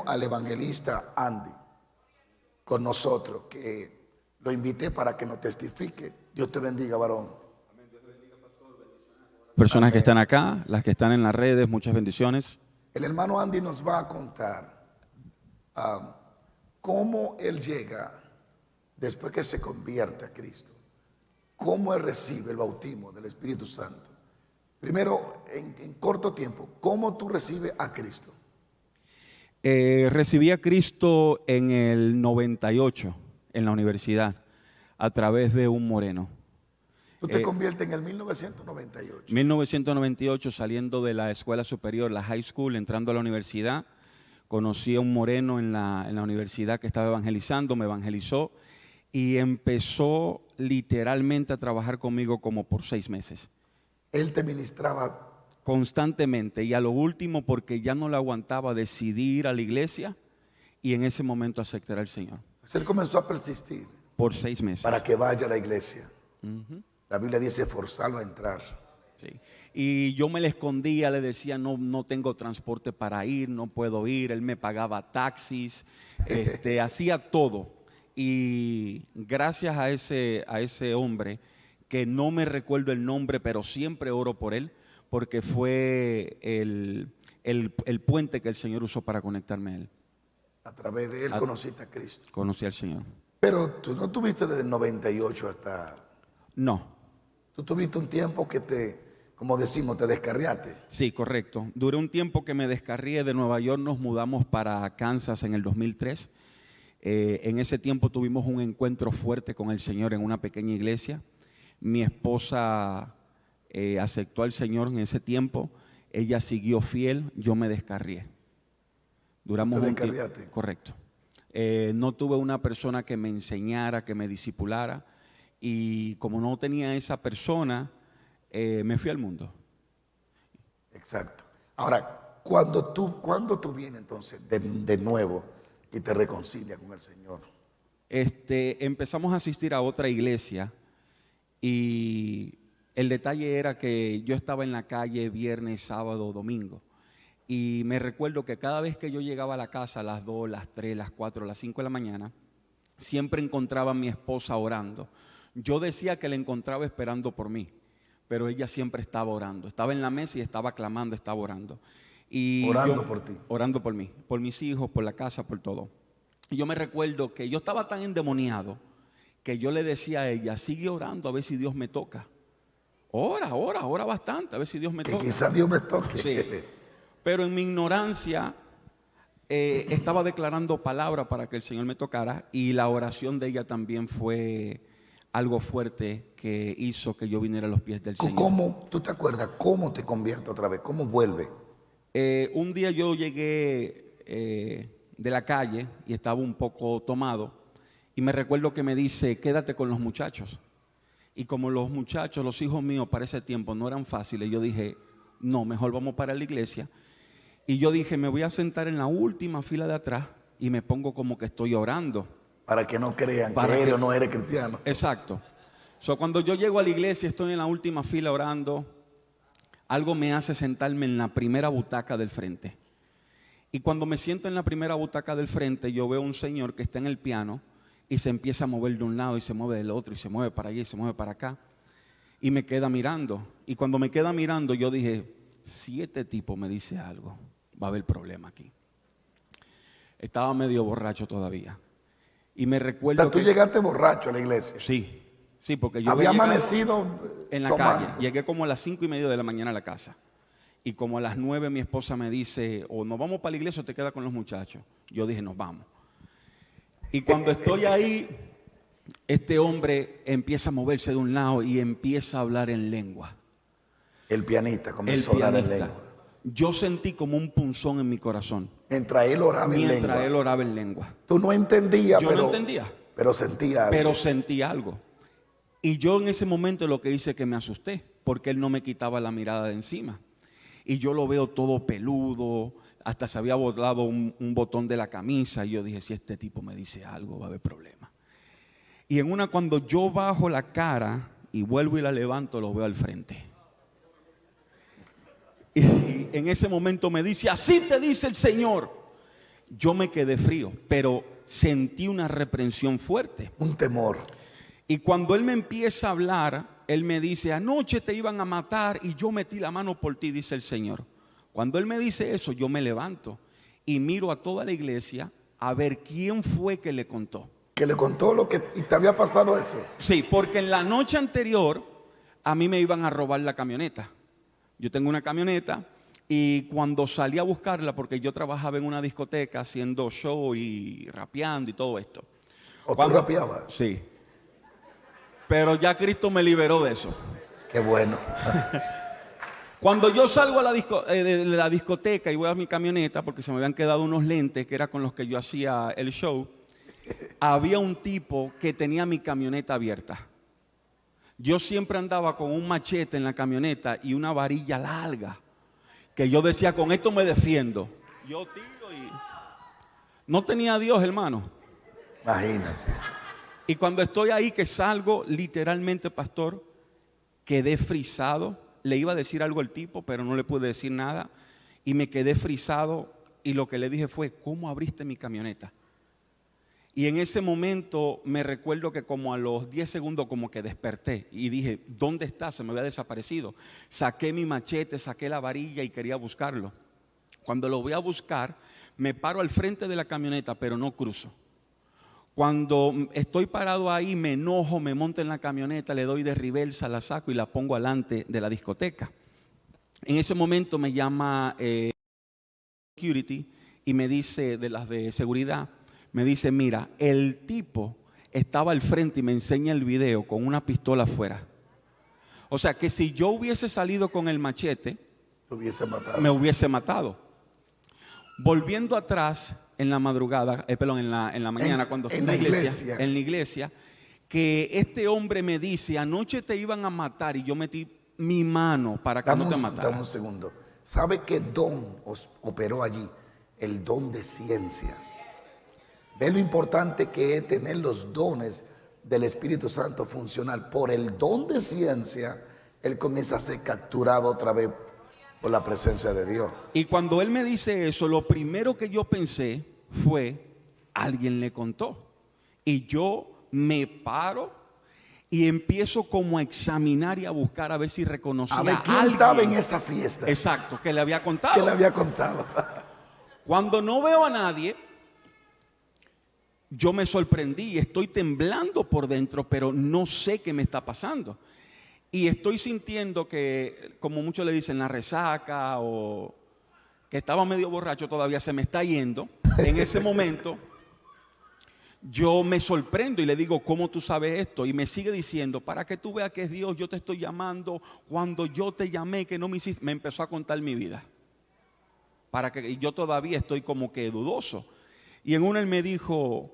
al evangelista Andy con nosotros, que lo invité para que nos testifique. Dios te bendiga, varón. Personas que Amén. están acá, las que están en las redes, muchas bendiciones. El hermano Andy nos va a contar cómo él llega después que se convierte a Cristo, cómo él recibe el bautismo del Espíritu Santo. Primero, en corto tiempo, ¿cómo tú recibes a Cristo? Recibí a Cristo en el 98, en la universidad, a través de un moreno. Tú te conviertes en el 1998. 1998, saliendo de la escuela superior, la high school, entrando a la universidad, conocí a un moreno en la universidad que estaba evangelizando, me evangelizó y empezó literalmente a trabajar conmigo como por 6 meses. Él te ministraba Constantemente, y a lo último, porque ya no lo aguantaba, decidí ir a la iglesia y en ese momento aceptar al Señor. Pues él comenzó a persistir Por 6 meses. para que vaya a la iglesia. La Biblia dice forzarlo a entrar. Sí. Y yo me le escondía, le decía, no tengo transporte para ir, no puedo ir. Él me pagaba taxis, hacía todo. Y gracias a ese hombre, que no me recuerdo el nombre, pero siempre oro por él, porque fue el puente que el Señor usó para conectarme a él. A través de él conociste a Cristo. Conocí al Señor. Pero tú no tuviste desde el 98 hasta... No. Tú tuviste un tiempo que como decimos, te descarriaste. Sí, correcto. Duré un tiempo que me descarrié de Nueva York, nos mudamos para Kansas en el 2003. En ese tiempo tuvimos un encuentro fuerte con el Señor en una pequeña iglesia. Mi esposa aceptó al Señor en ese tiempo. Ella siguió fiel, yo me descarrié. Duramos ¿Te un tiempo. descarriaste? Correcto. No tuve una persona que me enseñara, que me discipulara. Y como no tenía esa persona, me fui al mundo. Exacto. Ahora, cuando tú vienes entonces de nuevo y te reconcilias con el Señor, Empezamos a asistir a otra iglesia y el detalle era que yo estaba en la calle viernes, sábado, domingo. Y me recuerdo que cada vez que yo llegaba a la casa a las 2, las 3, las 4, las 5 de la mañana, siempre encontraba a mi esposa orando. Yo decía que la encontraba esperando por mí, pero ella siempre estaba orando. Estaba en la mesa y estaba clamando, estaba orando. Y orando por ti. Orando por mí, por mis hijos, por la casa, por todo. Y yo me recuerdo que yo estaba tan endemoniado que yo le decía a ella, sigue orando a ver si Dios me toca. Ora bastante, a ver si Dios me Que toca. quizás Dios me toque. Sí. Pero en mi ignorancia estaba declarando palabra para que el Señor me tocara, y la oración de ella también fue algo fuerte que hizo que yo viniera a los pies del Señor. ¿Cómo, tú te acuerdas cómo te convierte otra vez? ¿Cómo vuelve? Un día yo llegué de la calle y estaba un poco tomado, y me recuerdo que me dice, quédate con los muchachos. Y como los muchachos, los hijos míos para ese tiempo no eran fáciles, yo dije, no, mejor vamos para la iglesia. Y yo dije, me voy a sentar en la última fila de atrás y me pongo como que estoy orando. Para que no crean que eres o no eres cristiano. Exacto. Cuando yo llego a la iglesia, estoy en la última fila orando, algo me hace sentarme en la primera butaca del frente. Y cuando me siento en la primera butaca del frente, yo veo un señor que está en el piano y se empieza a mover de un lado y se mueve del otro y se mueve para allá y se mueve para acá. Y me queda mirando. Y cuando me queda mirando, yo dije, si este tipo me dice algo, va a haber problema aquí. Estaba medio borracho todavía. Y me recuerdo O sea, tú llegaste borracho a la iglesia. Sí, porque yo había amanecido en la tomando. calle. Llegué como a las 5:30 de la mañana a la casa. Y como a las 9 mi esposa me dice, o nos vamos para la iglesia o te quedas con los muchachos. Yo dije, nos vamos. Y cuando estoy ahí, este hombre empieza a moverse de un lado y empieza a hablar en lengua. El pianista comenzó a hablar en lengua. Yo sentí como un punzón en mi corazón. Mientras él oraba en lengua. Tú no entendías, Yo no entendía. Pero sentía algo. Pero sentí algo. Y yo en ese momento lo que hice es que me asusté, porque él no me quitaba la mirada de encima. Y yo lo veo todo peludo, hasta se había botado un botón de la camisa. Y yo dije, si este tipo me dice algo, va a haber problema. Y cuando yo bajo la cara y vuelvo y la levanto, lo veo al frente. Y en ese momento me dice, así te dice el Señor. yo me quedé frío, pero sentí una reprensión fuerte. Un temor. Y cuando él me empieza a hablar, él me dice, anoche te iban a matar y yo metí la mano por ti, dice el Señor. Cuando él me dice eso, yo me levanto y miro a toda la iglesia a ver quién fue que le contó. Que le contó lo que... ¿Y te había pasado eso? Sí, porque en la noche anterior a mí me iban a robar la camioneta. Yo tengo una camioneta y cuando salí a buscarla, porque yo trabajaba en una discoteca haciendo show y rapeando y todo esto. ¿O tú rapeabas? Sí. Pero ya Cristo me liberó de eso. Qué bueno. Cuando yo salgo a de la discoteca y voy a mi camioneta, porque se me habían quedado unos lentes que era con los que yo hacía el show, había un tipo que tenía mi camioneta abierta. Yo siempre andaba con un machete en la camioneta y una varilla larga, que yo decía, con esto me defiendo. Yo tiro y... No tenía a Dios, hermano. Imagínate. Y cuando estoy ahí que salgo, literalmente, pastor, quedé frisado. Le iba a decir algo al tipo, pero no le pude decir nada. Y me quedé frisado y lo que le dije fue, ¿cómo abriste mi camioneta? Y en ese momento me recuerdo que como a los 10 segundos como que desperté y dije, ¿dónde está? Se me había desaparecido. Saqué mi machete, saqué la varilla y quería buscarlo. Cuando lo voy a buscar, me paro al frente de la camioneta, pero no cruzo. Cuando estoy parado ahí, me enojo, me monto en la camioneta, le doy de reversa, la saco y la pongo alante de la discoteca. En ese momento me llama security y me dice, de las de seguridad, me dice, mira, el tipo estaba al frente y me enseña el video con una pistola afuera. O sea que si yo hubiese salido con el machete, me hubiese matado. Volviendo atrás en la madrugada, en la mañana, cuando fui a la iglesia, en la iglesia, que este hombre me dice, anoche te iban a matar y yo metí mi mano para que no te matara. Dame un segundo. ¿Sabe qué don os operó allí? El don de ciencia. Ve lo importante que es tener los dones del Espíritu Santo funcional. Por el don de ciencia, él comienza a ser capturado otra vez por la presencia de Dios. Y cuando él me dice eso, lo primero que yo pensé fue, alguien le contó. Y yo me paro y empiezo como a examinar y a buscar a ver si reconocía a ver quién alguien estaba en esa fiesta. Exacto, que le había contado. Que le había contado. Cuando no veo a nadie, yo me sorprendí y estoy temblando por dentro, pero no sé qué me está pasando. Y estoy sintiendo que, como muchos le dicen, la resaca o que estaba medio borracho todavía se me está yendo. En ese momento, yo me sorprendo y le digo, ¿cómo tú sabes esto? Y me sigue diciendo, para que tú veas que es Dios, yo te estoy llamando. Cuando yo te llamé, que no me hiciste, me empezó a contar mi vida. Y yo todavía estoy como que dudoso. Y en una él me dijo,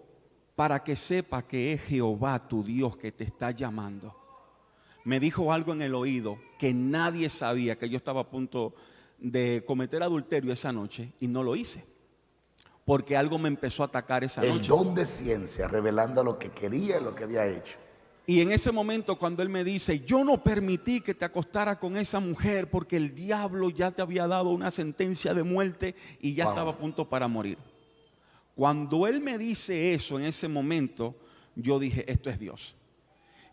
para que sepa que es Jehová tu Dios que te está llamando. Me dijo algo en el oído que nadie sabía, que yo estaba a punto de cometer adulterio esa noche y no lo hice. Porque algo me empezó a atacar esa noche. El don de ciencia, revelando lo que quería y lo que había hecho. Y en ese momento cuando él me dice, yo no permití que te acostara con esa mujer porque el diablo ya te había dado una sentencia de muerte y ya estaba a punto para morir. Cuando él me dice eso en ese momento, yo dije, esto es Dios.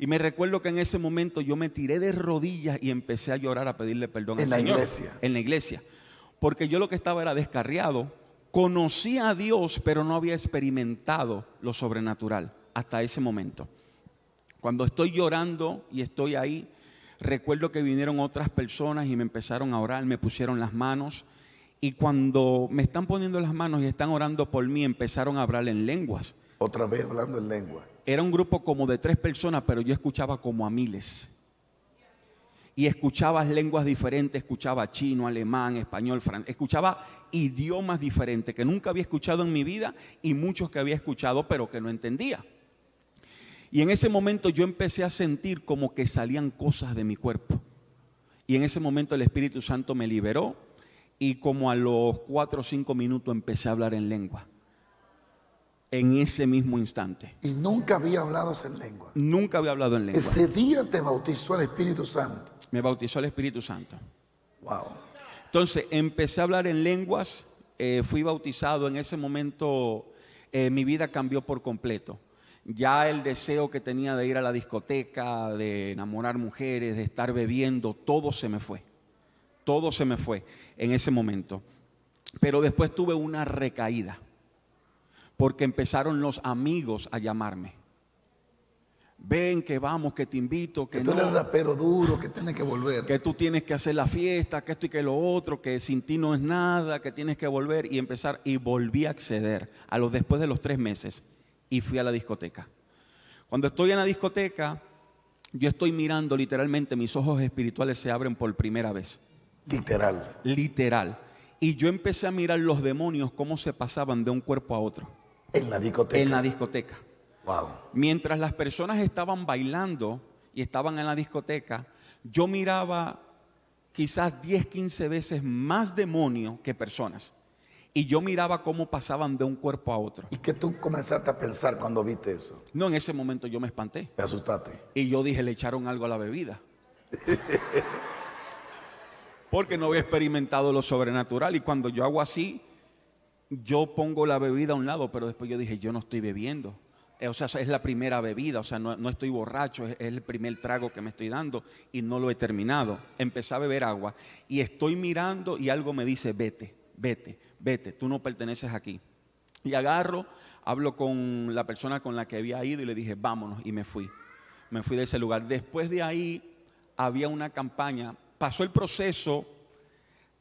Y me recuerdo que en ese momento yo me tiré de rodillas y empecé a llorar, a pedirle perdón al Señor. En la iglesia. En la iglesia. Porque yo lo que estaba era descarriado. Conocía a Dios, pero no había experimentado lo sobrenatural hasta ese momento. Cuando estoy llorando y estoy ahí, recuerdo que vinieron otras personas y me empezaron a orar, me pusieron las manos. Y cuando me están poniendo las manos y están orando por mí, empezaron a hablar en lenguas. Otra vez hablando en lengua. Era un grupo como de 3 personas, pero yo escuchaba como a miles. Y escuchaba lenguas diferentes, escuchaba chino, alemán, español, francés. Escuchaba idiomas diferentes que nunca había escuchado en mi vida y muchos que había escuchado, pero que no entendía. Y en ese momento yo empecé a sentir como que salían cosas de mi cuerpo. Y en ese momento el Espíritu Santo me liberó y como a los 4 o 5 minutos empecé a hablar en lengua. En ese mismo instante. Y nunca había hablado en lengua. Nunca había hablado en lengua. Ese día te bautizó el Espíritu Santo. Me bautizó el Espíritu Santo. Wow. Entonces empecé a hablar en lenguas fui bautizado, en ese momento mi vida cambió por completo. Ya el deseo que tenía de ir a la discoteca, de enamorar mujeres, de estar bebiendo, todo se me fue. Todo se me fue en ese momento. Pero después tuve una recaída, porque empezaron los amigos a llamarme. Ven, que vamos, que te invito, que tú no, eres rapero duro, que tienes que volver. que tú tienes que hacer la fiesta, que esto y que lo otro, que sin ti no es nada, que tienes que volver y empezar. Y volví a acceder después de los 3 meses y fui a la discoteca. Cuando estoy en la discoteca, yo estoy mirando literalmente, mis ojos espirituales se abren por primera vez. Literal. Literal. Y yo empecé a mirar los demonios cómo se pasaban de un cuerpo a otro. En la discoteca. En la discoteca. Wow. Mientras las personas estaban bailando y estaban en la discoteca, yo miraba quizás 10, 15 veces más demonios que personas. Y yo miraba cómo pasaban de un cuerpo a otro. ¿Y qué tú comenzaste a pensar cuando viste eso? No, en ese momento yo me espanté. Te asustaste. Y yo dije, le echaron algo a la bebida. Porque no había experimentado lo sobrenatural. Y cuando yo hago así, yo pongo la bebida a un lado, pero después yo dije, yo no estoy bebiendo. O sea, es la primera bebida, o sea, no estoy borracho, es el primer trago que me estoy dando y no lo he terminado. Empecé a beber agua y estoy mirando y algo me dice, vete, vete, vete, tú no perteneces aquí. Y agarro, hablo con la persona con la que había ido y le dije, vámonos, y me fui de ese lugar. Después de ahí había una campaña, pasó el proceso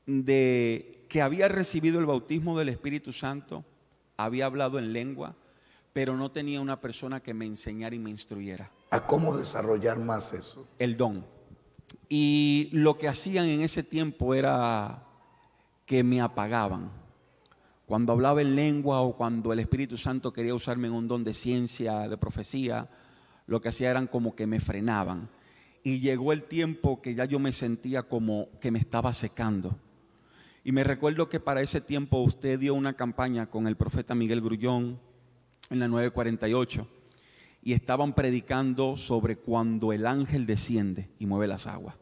de que había recibido el bautismo del Espíritu Santo, había hablado en lengua, pero no tenía una persona que me enseñara y me instruyera. ¿A cómo desarrollar más eso? El don. Y lo que hacían en ese tiempo era que me apagaban. Cuando hablaba en lengua o cuando el Espíritu Santo quería usarme en un don de ciencia, de profecía, lo que hacía eran como que me frenaban. Y llegó el tiempo que ya yo me sentía como que me estaba secando. Y me recuerdo que para ese tiempo usted dio una campaña con el profeta Miguel Grullón en la 948 y estaban predicando sobre cuando el ángel desciende y mueve las aguas.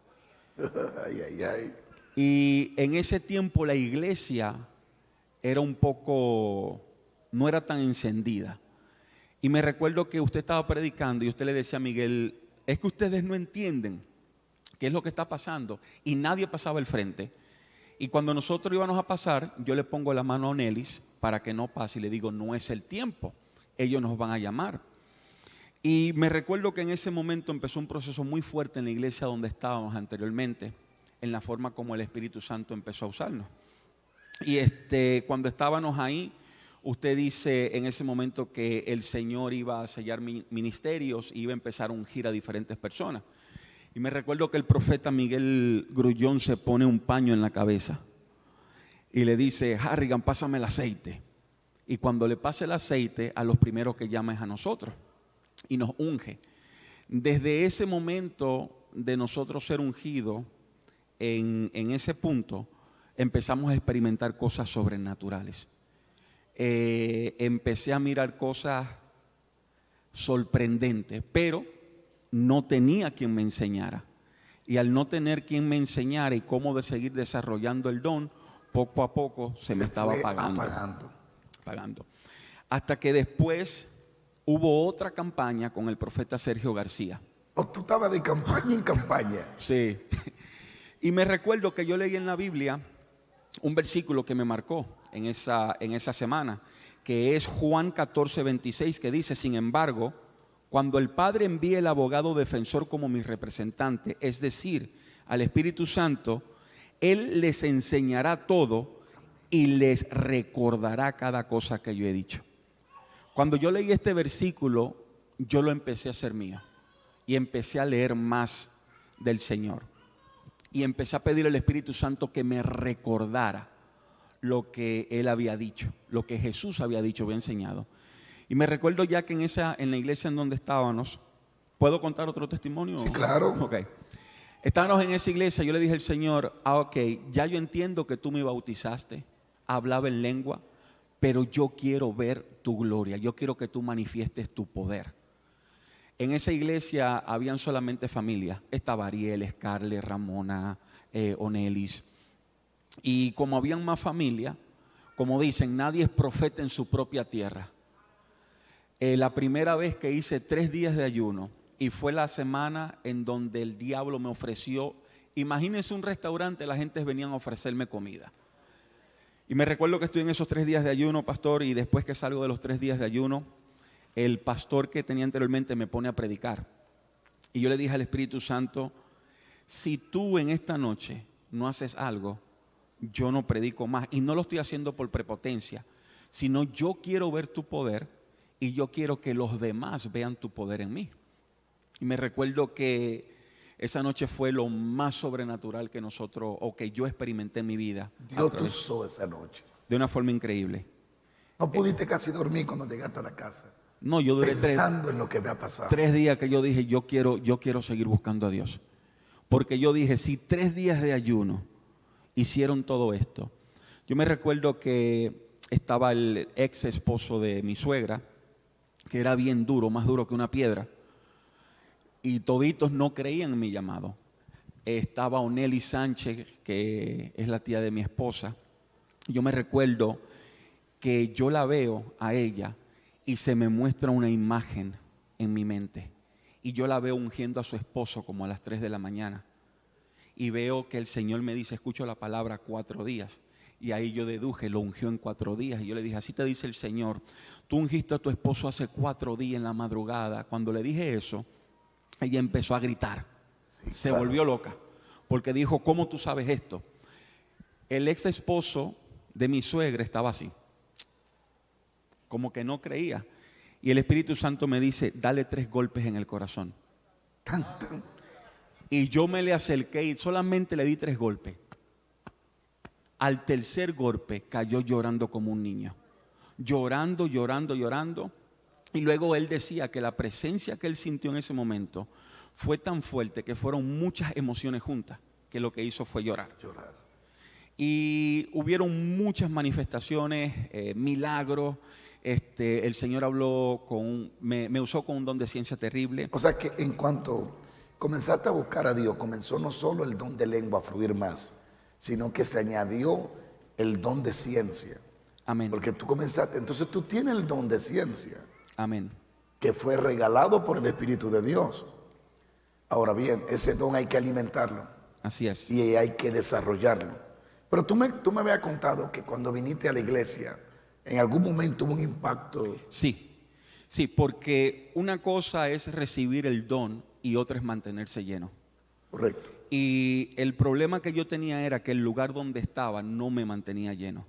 Ay, ay, ay. Y en ese tiempo la iglesia era un poco, no era tan encendida. Y me recuerdo que usted estaba predicando y usted le decía a Miguel, es que ustedes no entienden qué es lo que está pasando. Y nadie pasaba al frente. Y cuando nosotros íbamos a pasar, yo le pongo la mano a Onelis para que no pase y le digo, no es el tiempo, ellos nos van a llamar. Y me recuerdo que en ese momento empezó un proceso muy fuerte en la iglesia donde estábamos anteriormente, en la forma como el Espíritu Santo empezó a usarnos. Y cuando estábamos ahí, usted dice en ese momento que el Señor iba a sellar ministerios y iba a empezar a ungir a diferentes personas. Y me recuerdo que el profeta Miguel Grullón se pone un paño en la cabeza y le dice, Harrigan, pásame el aceite. Y cuando le pase el aceite, a los primeros que llama es a nosotros y nos unge. Desde ese momento de nosotros ser ungidos, en ese punto, empezamos a experimentar cosas sobrenaturales. Empecé a mirar cosas sorprendentes, pero no tenía quien me enseñara. Y al no tener quien me enseñara y cómo de seguir desarrollando el don, poco a poco se me estaba apagando. Hasta que después hubo otra campaña con el profeta Sergio García. ¿O tú estabas de campaña en campaña? Sí. Y me recuerdo que yo leí en la Biblia un versículo que me marcó en esa semana, que es Juan 14:26, que dice, sin embargo, cuando el Padre envíe el abogado defensor como mi representante, es decir, al Espíritu Santo, Él les enseñará todo y les recordará cada cosa que yo he dicho. Cuando yo leí este versículo, yo lo empecé a hacer mío y empecé a leer más del Señor. Y empecé a pedir al Espíritu Santo que me recordara lo que Él había dicho, lo que Jesús había dicho, había enseñado. Y me recuerdo ya que en la iglesia en donde estábamos, ¿puedo contar otro testimonio? Sí, claro. Ok. Estábamos en esa iglesia, yo le dije al Señor, ok, ya yo entiendo que tú me bautizaste, hablaba en lengua, pero yo quiero ver tu gloria, yo quiero que tú manifiestes tu poder. En esa iglesia habían solamente familias, estaba Ariel, Scarlett, Ramona, Onelis. Y como habían más familias, Como dicen, nadie es profeta en su propia tierra. La primera vez que hice 3 días de ayuno, y fue la semana en donde el diablo me ofreció, imagínense un restaurante, la gente venían a ofrecerme comida. Y me recuerdo que estoy en esos 3 días de ayuno, pastor, y después que salgo de los 3 días de ayuno, el pastor que tenía anteriormente me pone a predicar. Y yo le dije al Espíritu Santo, si tú en esta noche no haces algo, yo no predico más. Y no lo estoy haciendo por prepotencia, sino yo quiero ver tu poder y yo quiero que los demás vean tu poder en mí. Y me recuerdo que esa noche fue lo más sobrenatural que nosotros, o que yo experimenté en mi vida. Dios te usó esa noche. De una forma increíble. No pudiste casi dormir cuando llegaste a la casa. No, yo duré pensando en lo que me ha pasado. 3 días que yo dije, yo quiero seguir buscando a Dios. Porque yo dije, si 3 días de ayuno hicieron todo esto. Yo me recuerdo que estaba el ex esposo de mi suegra, que era bien duro, más duro que una piedra. Y toditos no creían en mi llamado. Estaba Oneli Sánchez, que es la tía de mi esposa. Yo me recuerdo que yo la veo a ella y se me muestra una imagen en mi mente. Y yo la veo ungiendo a su esposo como a las 3 de la mañana. Y veo que el Señor me dice, escucho la palabra 4 días. Y ahí yo deduje, lo ungió en 4 días. Y yo le dije, así te dice el Señor, tú ungiste a tu esposo hace 4 días en la madrugada. Cuando le dije eso, ella empezó a gritar. Sí, se claro. volvió loca. Porque dijo, ¿cómo tú sabes esto? El ex esposo de mi suegra estaba así. Como que no creía. Y el Espíritu Santo me dice, dale 3 golpes en el corazón. Tan, tan. Y yo me le acerqué y solamente le di 3 golpes. Al tercer golpe cayó llorando como un niño. Llorando, llorando, llorando. Y luego él decía que la presencia que él sintió en ese momento fue tan fuerte que fueron muchas emociones juntas, que lo que hizo fue llorar. Y hubieron muchas manifestaciones, milagros. El Señor habló me usó con un don de ciencia terrible. O sea que en cuanto comenzaste a buscar a Dios, comenzó no solo el don de lengua a fluir más, sino que se añadió el don de ciencia. Amén. Porque tú comenzaste, entonces tú tienes el don de ciencia, Amén. que fue regalado por el Espíritu de Dios. Ahora bien, ese don hay que alimentarlo Así es. y hay que desarrollarlo. Pero tú me habías contado que cuando viniste a la iglesia, en algún momento hubo un impacto. Sí, porque una cosa es recibir el don y otra es mantenerse lleno. Correcto. Y el problema que yo tenía era que el lugar donde estaba no me mantenía lleno.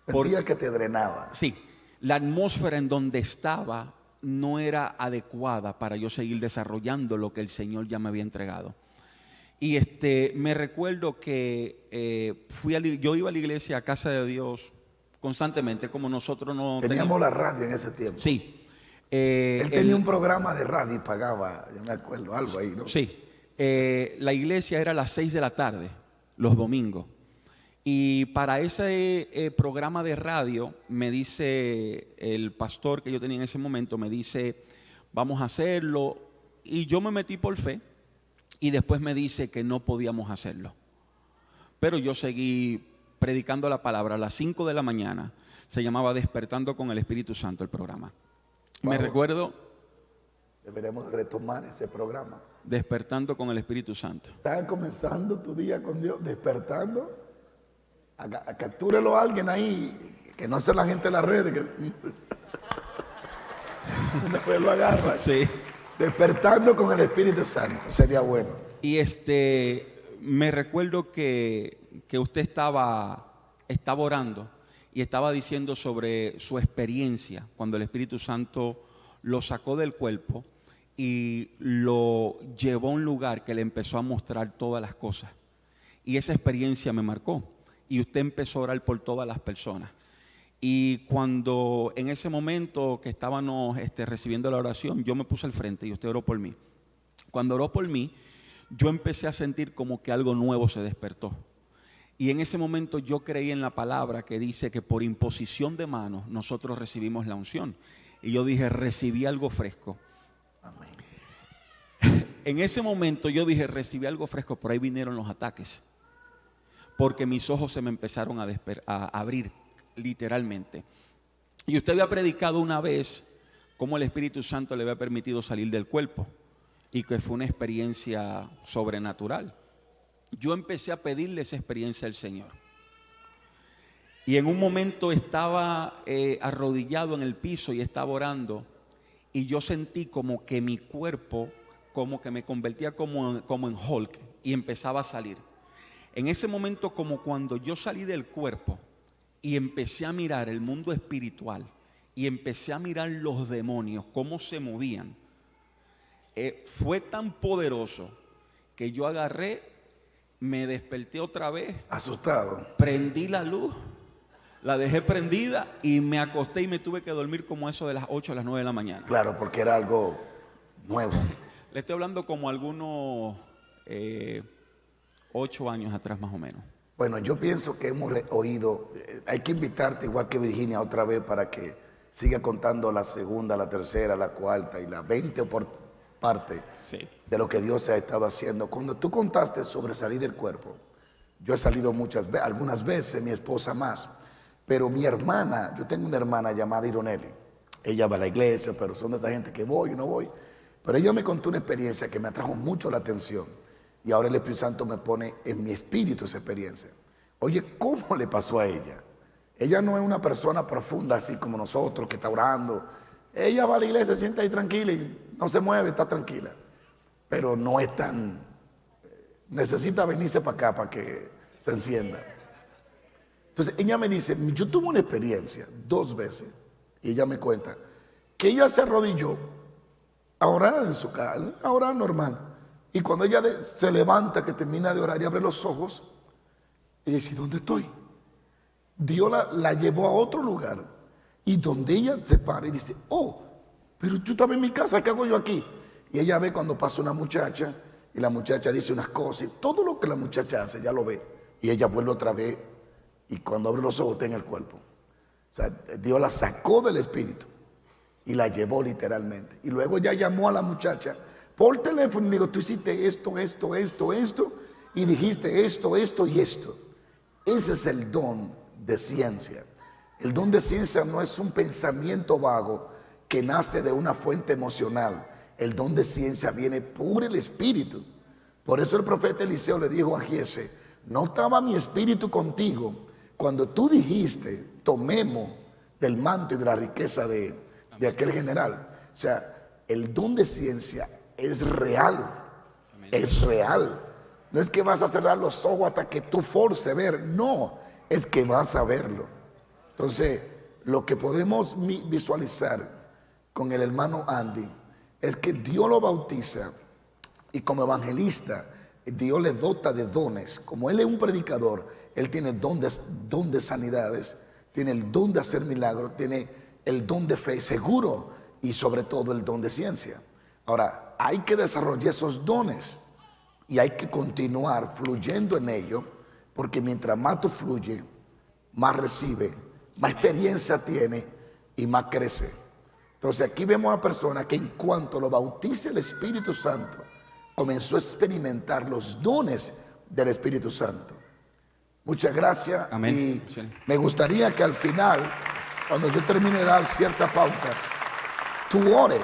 Sentía que te drenaba. Sí, la atmósfera en donde estaba no era adecuada para yo seguir desarrollando lo que el Señor ya me había entregado. Y me recuerdo que yo iba a la iglesia, a Casa de Dios, constantemente, como nosotros no Teníamos la radio en ese tiempo. Sí. Él tenía un programa de radio y pagaba, yo me acuerdo, algo ahí, ¿no? Sí. La iglesia era a las 6 de la tarde, los domingos. Y para ese programa de radio, me dice el pastor que yo tenía en ese momento, me dice, vamos a hacerlo. Y yo me metí por fe y después me dice que no podíamos hacerlo. Pero yo seguí predicando la palabra a las 5 de la mañana. Se llamaba Despertando con el Espíritu Santo el programa. Wow. Me recuerdo, deberemos retomar ese programa. Despertando con el Espíritu Santo. Estás comenzando tu día con Dios, despertando. Captúrelo a alguien ahí, que no sea la gente de las redes, que una vez lo agarra. Sí. Despertando con el Espíritu Santo, sería bueno. Y me recuerdo que usted estaba orando y estaba diciendo sobre su experiencia cuando el Espíritu Santo lo sacó del cuerpo y lo llevó a un lugar que le empezó a mostrar todas las cosas. Y esa experiencia me marcó. Y usted empezó a orar por todas las personas. Y cuando en ese momento que estábamos recibiendo la oración, yo me puse al frente y usted oró por mí. Cuando oró por mí, yo empecé a sentir como que algo nuevo se despertó. Y en ese momento yo creí en la palabra que dice que por imposición de manos nosotros recibimos la unción. Y yo dije, recibí algo fresco. Amén. En ese momento yo dije, recibí algo fresco, por ahí vinieron los ataques. Porque mis ojos se me empezaron a abrir literalmente. Y usted había predicado una vez cómo el Espíritu Santo le había permitido salir del cuerpo y que fue una experiencia sobrenatural. Yo empecé a pedirle esa experiencia al Señor. Y en un momento estaba arrodillado en el piso y estaba orando. Y yo sentí como que mi cuerpo, como que me convertía como en Hulk y empezaba a salir. En ese momento, como cuando yo salí del cuerpo y empecé a mirar el mundo espiritual y empecé a mirar los demonios, cómo se movían, fue tan poderoso que yo agarré, me desperté otra vez, Asustado. prendí la luz, la dejé prendida y me acosté y me tuve que dormir como eso de las 8 a las 9 de la mañana. Claro, porque era algo nuevo. Le estoy hablando como algunos 8 años atrás más o menos. Bueno, yo pienso que hemos oído, hay que invitarte igual que Virginia otra vez para que siga contando la segunda, la tercera, la cuarta y la 20 por parte Sí. de lo que Dios ha estado haciendo. Cuando tú contaste sobre salir del cuerpo, yo he salido muchas veces, algunas veces, mi esposa más, pero mi hermana, yo tengo una hermana llamada Ironelli, ella va a la iglesia, pero son de esa gente que voy y no voy, pero ella me contó una experiencia que me atrajo mucho la atención y ahora el Espíritu Santo me pone en mi espíritu esa experiencia. Oye, ¿cómo le pasó a ella? Ella no es una persona profunda así como nosotros que está orando. Ella va a la iglesia, se sienta ahí tranquila y no se mueve, está tranquila. Pero no es tan... necesita venirse para acá para que se encienda. Entonces ella me dice, yo tuve una experiencia 2 veces, y ella me cuenta, que ella se arrodilló a orar en su casa, a orar normal. Y cuando ella se levanta, que termina de orar y abre los ojos, ella dice, ¿dónde estoy? Dios la llevó a otro lugar y donde ella se para y dice, oh, pero yo estaba en mi casa, ¿qué hago yo aquí? Y ella ve cuando pasa una muchacha y la muchacha dice unas cosas y todo lo que la muchacha hace, ya lo ve. Y ella vuelve otra vez y cuando abre los ojos está en el cuerpo. O sea, Dios la sacó del espíritu y la llevó literalmente. Y luego ya llamó a la muchacha por teléfono y le digo, tú hiciste esto, esto, esto, esto y dijiste esto, esto y esto. Ese es el don de ciencia. El don de ciencia no es un pensamiento vago que nace de una fuente emocional. El don de ciencia viene por el espíritu. Por eso el profeta Eliseo le dijo a Giese, no estaba mi espíritu contigo cuando tú dijiste, tomemos del manto y de la riqueza de aquel general. O sea, el don de ciencia es real. Es real. No es que vas a cerrar los ojos hasta que tú forces ver, no, es que vas a verlo. Entonces, lo que podemos visualizar con el hermano Andy es que Dios lo bautiza y como evangelista, Dios le dota de dones. Como él es un predicador, él tiene don de sanidades, tiene el don de hacer milagros, tiene el don de fe seguro y sobre todo el don de ciencia. Ahora, hay que desarrollar esos dones. Y hay que continuar fluyendo en ello, porque mientras más tú fluyes, más recibe, más experiencia tiene y más crece. Entonces aquí vemos a una persona que en cuanto lo bautice el Espíritu Santo, comenzó a experimentar los dones del Espíritu Santo. Muchas gracias. Amén. Y Sí. me gustaría que al final, cuando yo termine de dar cierta pauta, tú ores.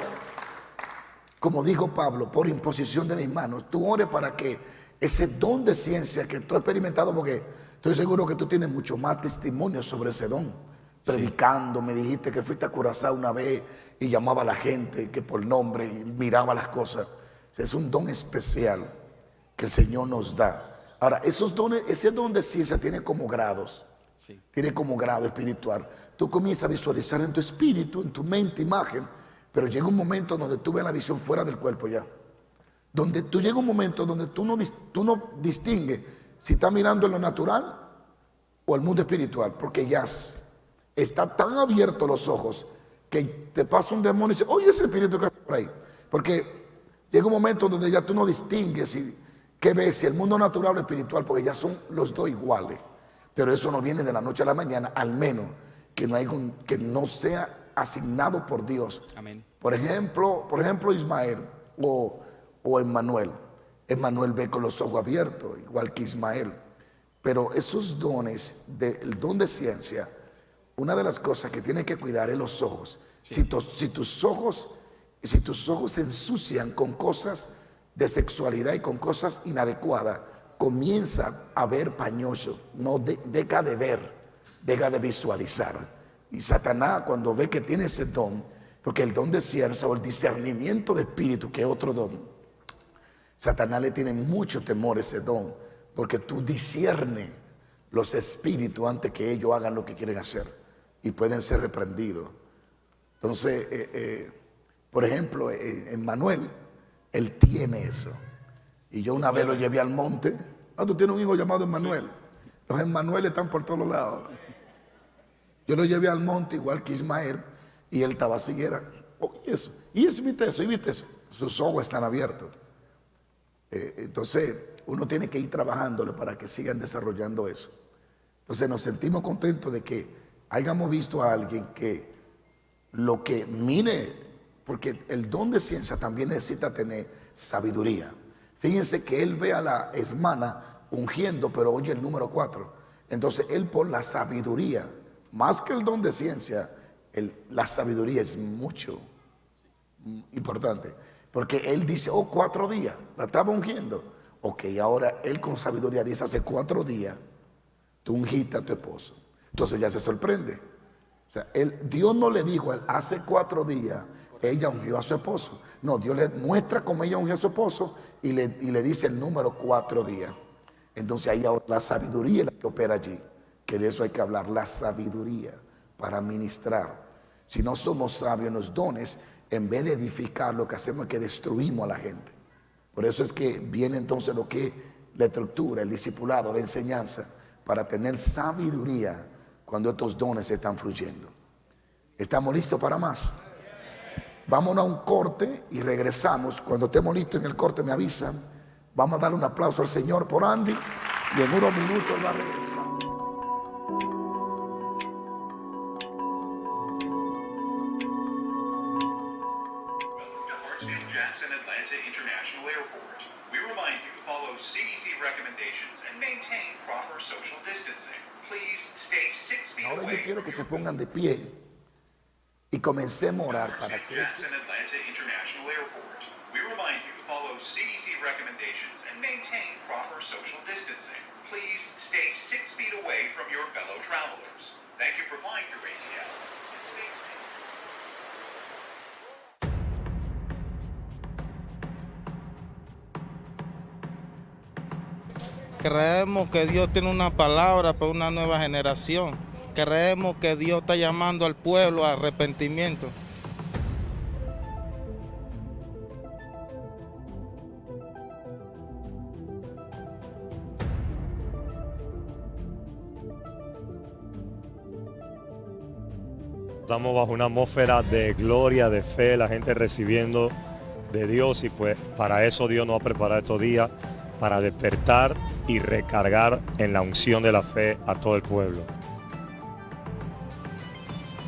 Como dijo Pablo, por imposición de mis manos, tú ores para que ese don de ciencia que tú has experimentado, porque estoy seguro que tú tienes mucho más testimonio sobre ese don. Predicando, me dijiste que fuiste a Curazao una vez y llamaba a la gente que por nombre y miraba las cosas. O sea, es un don especial que el Señor nos da. Ahora, esos dones, ese don de ciencia tiene como grados. Sí. Tiene como grado espiritual. Tú comienzas a visualizar en tu espíritu, en tu mente, imagen. Pero llega un momento donde tú ves la visión fuera del cuerpo ya. Donde tú llega un momento donde tú no distingues si estás mirando en lo natural o el mundo espiritual. Porque ya está tan abierto los ojos que te pasa un demonio y dice, oye, ese espíritu que está por ahí. Porque llega un momento donde ya tú no distingues qué ves, si el mundo natural o espiritual, porque ya son los dos iguales. Pero eso no viene de la noche a la mañana, al menos que no sea asignado por Dios. Amén. Por ejemplo Ismael o Emmanuel. Emmanuel ve con los ojos abiertos, igual que Ismael. Pero esos dones, el don de ciencia, una de las cosas que tienes que cuidar es los ojos. Si tus ojos se ensucian con cosas de sexualidad y con cosas inadecuadas, comienza a ver pañoso, no deja de ver, deja de visualizar. Y Satanás, cuando ve que tiene ese don, porque el don de ciencia o el discernimiento de espíritu, que es otro don, Satanás le tiene mucho temor a ese don, porque tú disciernes los espíritus antes que ellos hagan lo que quieren hacer y pueden ser reprendidos. Entonces, por ejemplo, en Manuel, él tiene eso. Y yo una vez lo llevé al monte. Tú tienes un hijo llamado Emmanuel. Los Emmanuel están por todos lados. Yo lo llevé al monte igual que Ismael y él estaba así, era, viste eso. Sus ojos están abiertos. Entonces, uno tiene que ir trabajándolo para que sigan desarrollando eso. Entonces, nos sentimos contentos de que hayamos visto a alguien que lo que mire, porque el don de ciencia también necesita tener sabiduría. Fíjense que él ve a la hermana ungiendo, pero oye el número 4. Entonces, él por la sabiduría, más que el don de ciencia, la sabiduría es mucho importante. Porque él dice, 4 días, la estaba ungiendo. Ok, ahora él con sabiduría dice, hace 4 días, tú ungiste a tu esposo. Entonces ya se sorprende. O sea, Dios no le dijo, hace 4 días, ella ungió a su esposo. No, Dios le muestra cómo ella ungió a su esposo y le dice el número 4 días. Entonces ahí ahora la sabiduría es la que opera allí. Que de eso hay que hablar, la sabiduría para ministrar. Si no somos sabios en los dones, en vez de edificar, lo que hacemos es que destruimos a la gente. Por eso es que viene entonces lo que es la estructura, el discipulado, la enseñanza, para tener sabiduría cuando estos dones están fluyendo. ¿Estamos listos para más? Vámonos a un corte y regresamos. Cuando estemos listos en el corte me avisan. Vamos a darle un aplauso al Señor por Andy y en unos minutos va a regresar. Ahora yo quiero que se pongan de pie y comencemos a orar para que Creemos que Dios tiene una palabra para una nueva generación. Creemos que Dios está llamando al pueblo a arrepentimiento. Estamos bajo una atmósfera de gloria, de fe, la gente recibiendo de Dios y pues para eso Dios nos ha preparado estos días para despertar y recargar en la unción de la fe a todo el pueblo.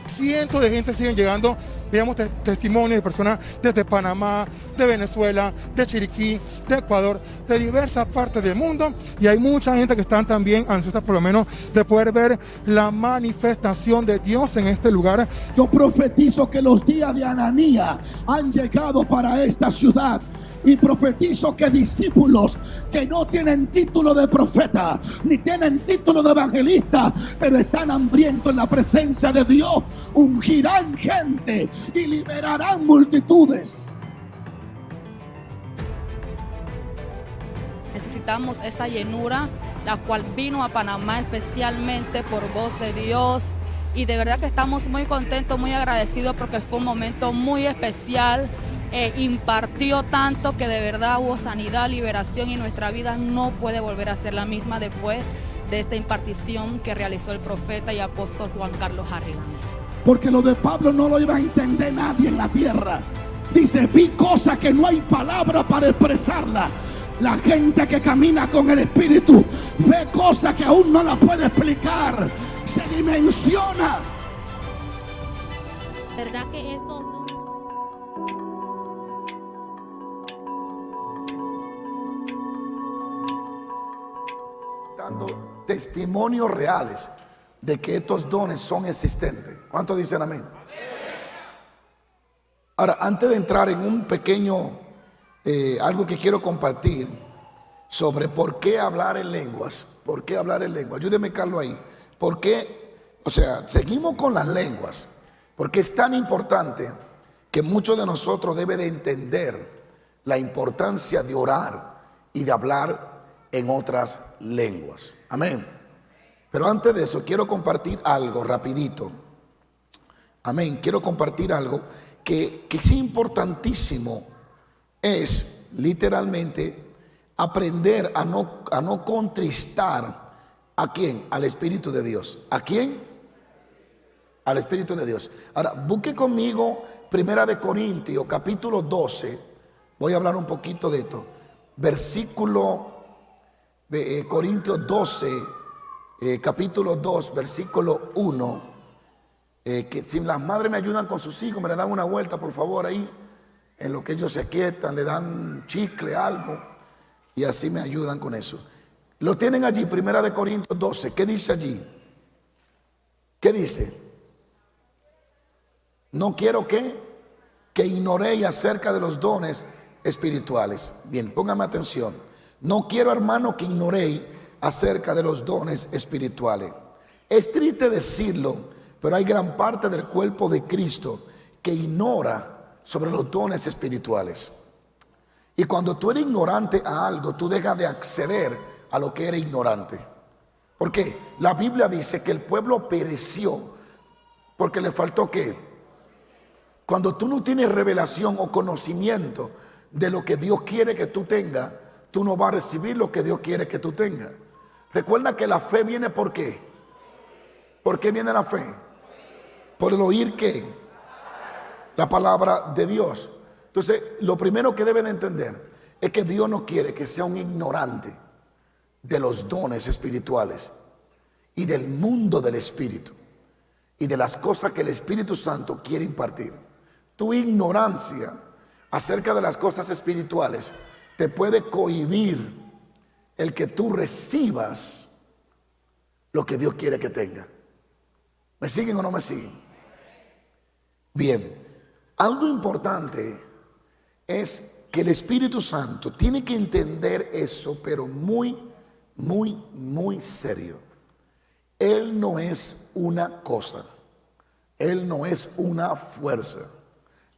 Cientos de gente siguen llegando, veamos testimonios de personas desde Panamá, de Venezuela, de Chiriquí, de Ecuador, de diversas partes del mundo, y hay mucha gente que están también ansiosas por lo menos de poder ver la manifestación de Dios en este lugar. Yo profetizo que los días de Ananías han llegado para esta ciudad. Y profetizo que discípulos que no tienen título de profeta, ni tienen título de evangelista, pero están hambrientos en la presencia de Dios, ungirán gente y liberarán multitudes. Necesitamos esa llenura, la cual vino a Panamá especialmente por voz de Dios. Y de verdad que estamos muy contentos, muy agradecidos porque fue un momento muy especial. Impartió tanto que de verdad hubo sanidad, liberación y nuestra vida no puede volver a ser la misma después de esta impartición que realizó el profeta y apóstol Juan Carlos Harrigan. Porque lo de Pablo no lo iba a entender nadie en la tierra. Dice, vi cosas que no hay palabra para expresarla. La gente que camina con el Espíritu ve cosas que aún no la puede explicar. Se dimensiona. ¿Verdad que estos dando testimonios reales. de que estos dones son existentes. ¿Cuántos dicen amén? Ahora, antes de entrar en un pequeño, algo que quiero compartir sobre por qué hablar en lenguas, por qué hablar en lenguas, ayúdeme Carlos ahí, por qué, o sea, seguimos con las lenguas, porque es tan importante que muchos de nosotros deben de entender la importancia de orar y de hablar en otras lenguas. Amén. Pero antes de eso quiero compartir algo rapidito. Amén. Quiero compartir algo que es importantísimo. Es literalmente aprender a no contristar ¿a quién? Al Espíritu de Dios. ¿A quién? Al Espíritu de Dios. Ahora, busque conmigo 1 Corintios capítulo 12. Voy a hablar un poquito de esto. Versículo Corintios 12, capítulo 2, versículo 1. Que si las madres me ayudan con sus hijos, me le dan una vuelta, por favor, ahí. En lo que ellos se quietan, le dan chicle, algo. Y así me ayudan con eso. Lo tienen allí, 1 Corintios 12. ¿Qué dice allí? ¿Qué dice? No quiero que ignoréis acerca de los dones espirituales. Bien, póngame atención. No quiero, hermano, que ignoréis acerca de los dones espirituales. Es triste decirlo, pero hay gran parte del cuerpo de Cristo que ignora sobre los dones espirituales. Y cuando tú eres ignorante a algo, tú dejas de acceder a lo que eres ignorante. Porque la Biblia dice que el pueblo pereció porque le faltó ¿qué? Cuando tú no tienes revelación o conocimiento de lo que Dios quiere que tú tengas, tú no vas a recibir lo que Dios quiere que tú tengas. Recuerda que la fe viene ¿por qué? ¿Por qué viene la fe? Por el oír ¿qué? La palabra de Dios. Entonces, lo primero que deben entender es que Dios no quiere que sea un ignorante de los dones espirituales y del mundo del Espíritu y de las cosas que el Espíritu Santo quiere impartir. Tu ignorancia acerca de las cosas espirituales te puede cohibir el que tú recibas lo que Dios quiere que tenga. ¿Me siguen o no me siguen? Bien, algo importante es que el Espíritu Santo tiene que entender eso, pero muy serio. Él no es una cosa, Él no es una fuerza.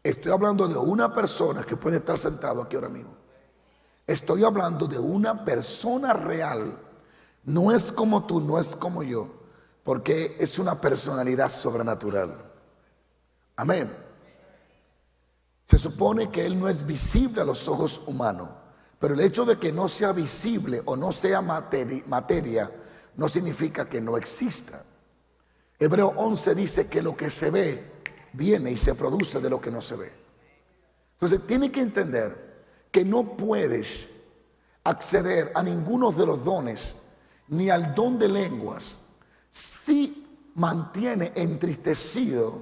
Estoy hablando de una persona que puede estar sentado aquí ahora mismo. Estoy hablando de una persona real. No es como tú, no es como yo, porque es una personalidad sobrenatural. Amén. Se supone que Él no es visible a los ojos humanos, pero el hecho de que no sea visible o no sea materia no significa que no exista. Hebreo 11 dice que lo que se ve viene y se produce de lo que no se ve. Entonces tiene que entender que no puedes acceder a ninguno de los dones ni al don de lenguas si mantiene entristecido,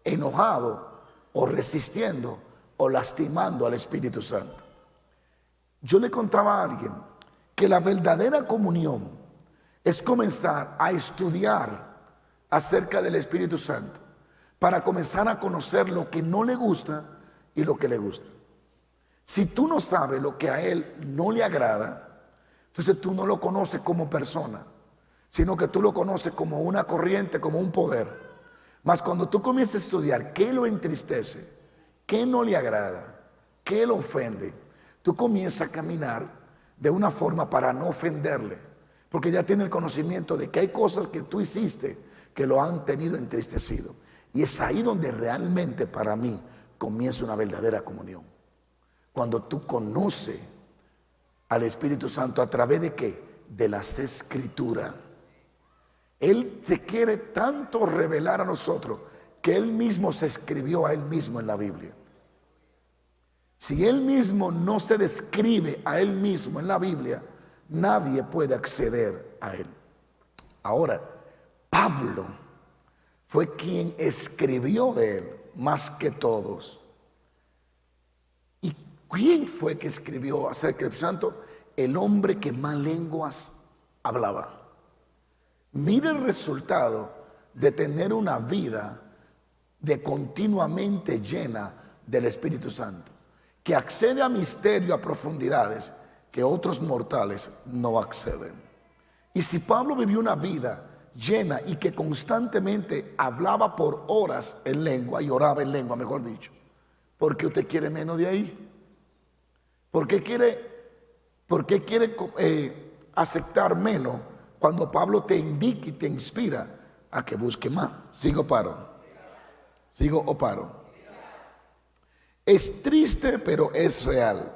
enojado o resistiendo o lastimando al Espíritu Santo. Yo le contaba a alguien que la verdadera comunión es comenzar a estudiar acerca del Espíritu Santo para comenzar a conocer lo que no le gusta y lo que le gusta. Si tú no sabes lo que a Él no le agrada, entonces tú no lo conoces como persona, sino que tú lo conoces como una corriente, como un poder. Mas cuando tú comienzas a estudiar qué lo entristece, qué no le agrada, qué lo ofende, tú comienzas a caminar de una forma para no ofenderle, porque ya tiene el conocimiento de que hay cosas que tú hiciste que lo han tenido entristecido. Y es ahí donde realmente para mí comienza una verdadera comunión. Cuando tú conoces al Espíritu Santo a través de ¿qué? De las Escrituras. Él se quiere tanto revelar a nosotros que Él mismo se escribió a Él mismo en la Biblia. Si Él mismo no se describe a Él mismo en la Biblia, nadie puede acceder a Él. Ahora, Pablo fue quien escribió de Él más que todos. ¿Y quién fue que escribió acerca del Espíritu Santo? El hombre que más lenguas hablaba. Mire el resultado de tener una vida de continuamente llena del Espíritu Santo, que accede a misterio, a profundidades que otros mortales no acceden. Y si Pablo vivió una vida llena y que constantemente hablaba por horas en lengua y oraba en lengua, mejor dicho, ¿por qué usted quiere menos de ahí? ¿Por qué quiere aceptar menos cuando Pablo te indica y te inspira a que busque más? ¿Sigo o paro? ¿Sigo o paro? Es triste, pero es real.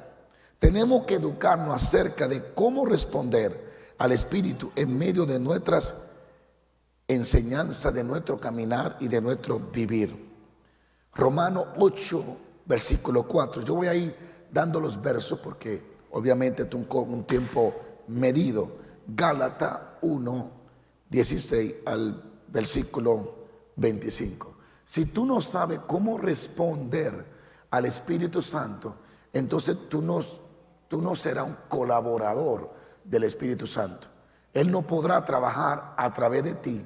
Tenemos que educarnos acerca de cómo responder al Espíritu en medio de nuestras enseñanzas, de nuestro caminar y de nuestro vivir. Romanos 8, versículo 4. Yo voy a ir dando los versos porque obviamente tengo un tiempo medido. Gálatas 1, 16 al versículo 25. Si tú no sabes cómo responder al Espíritu Santo, entonces tú no serás un colaborador del Espíritu Santo. Él no podrá trabajar a través de ti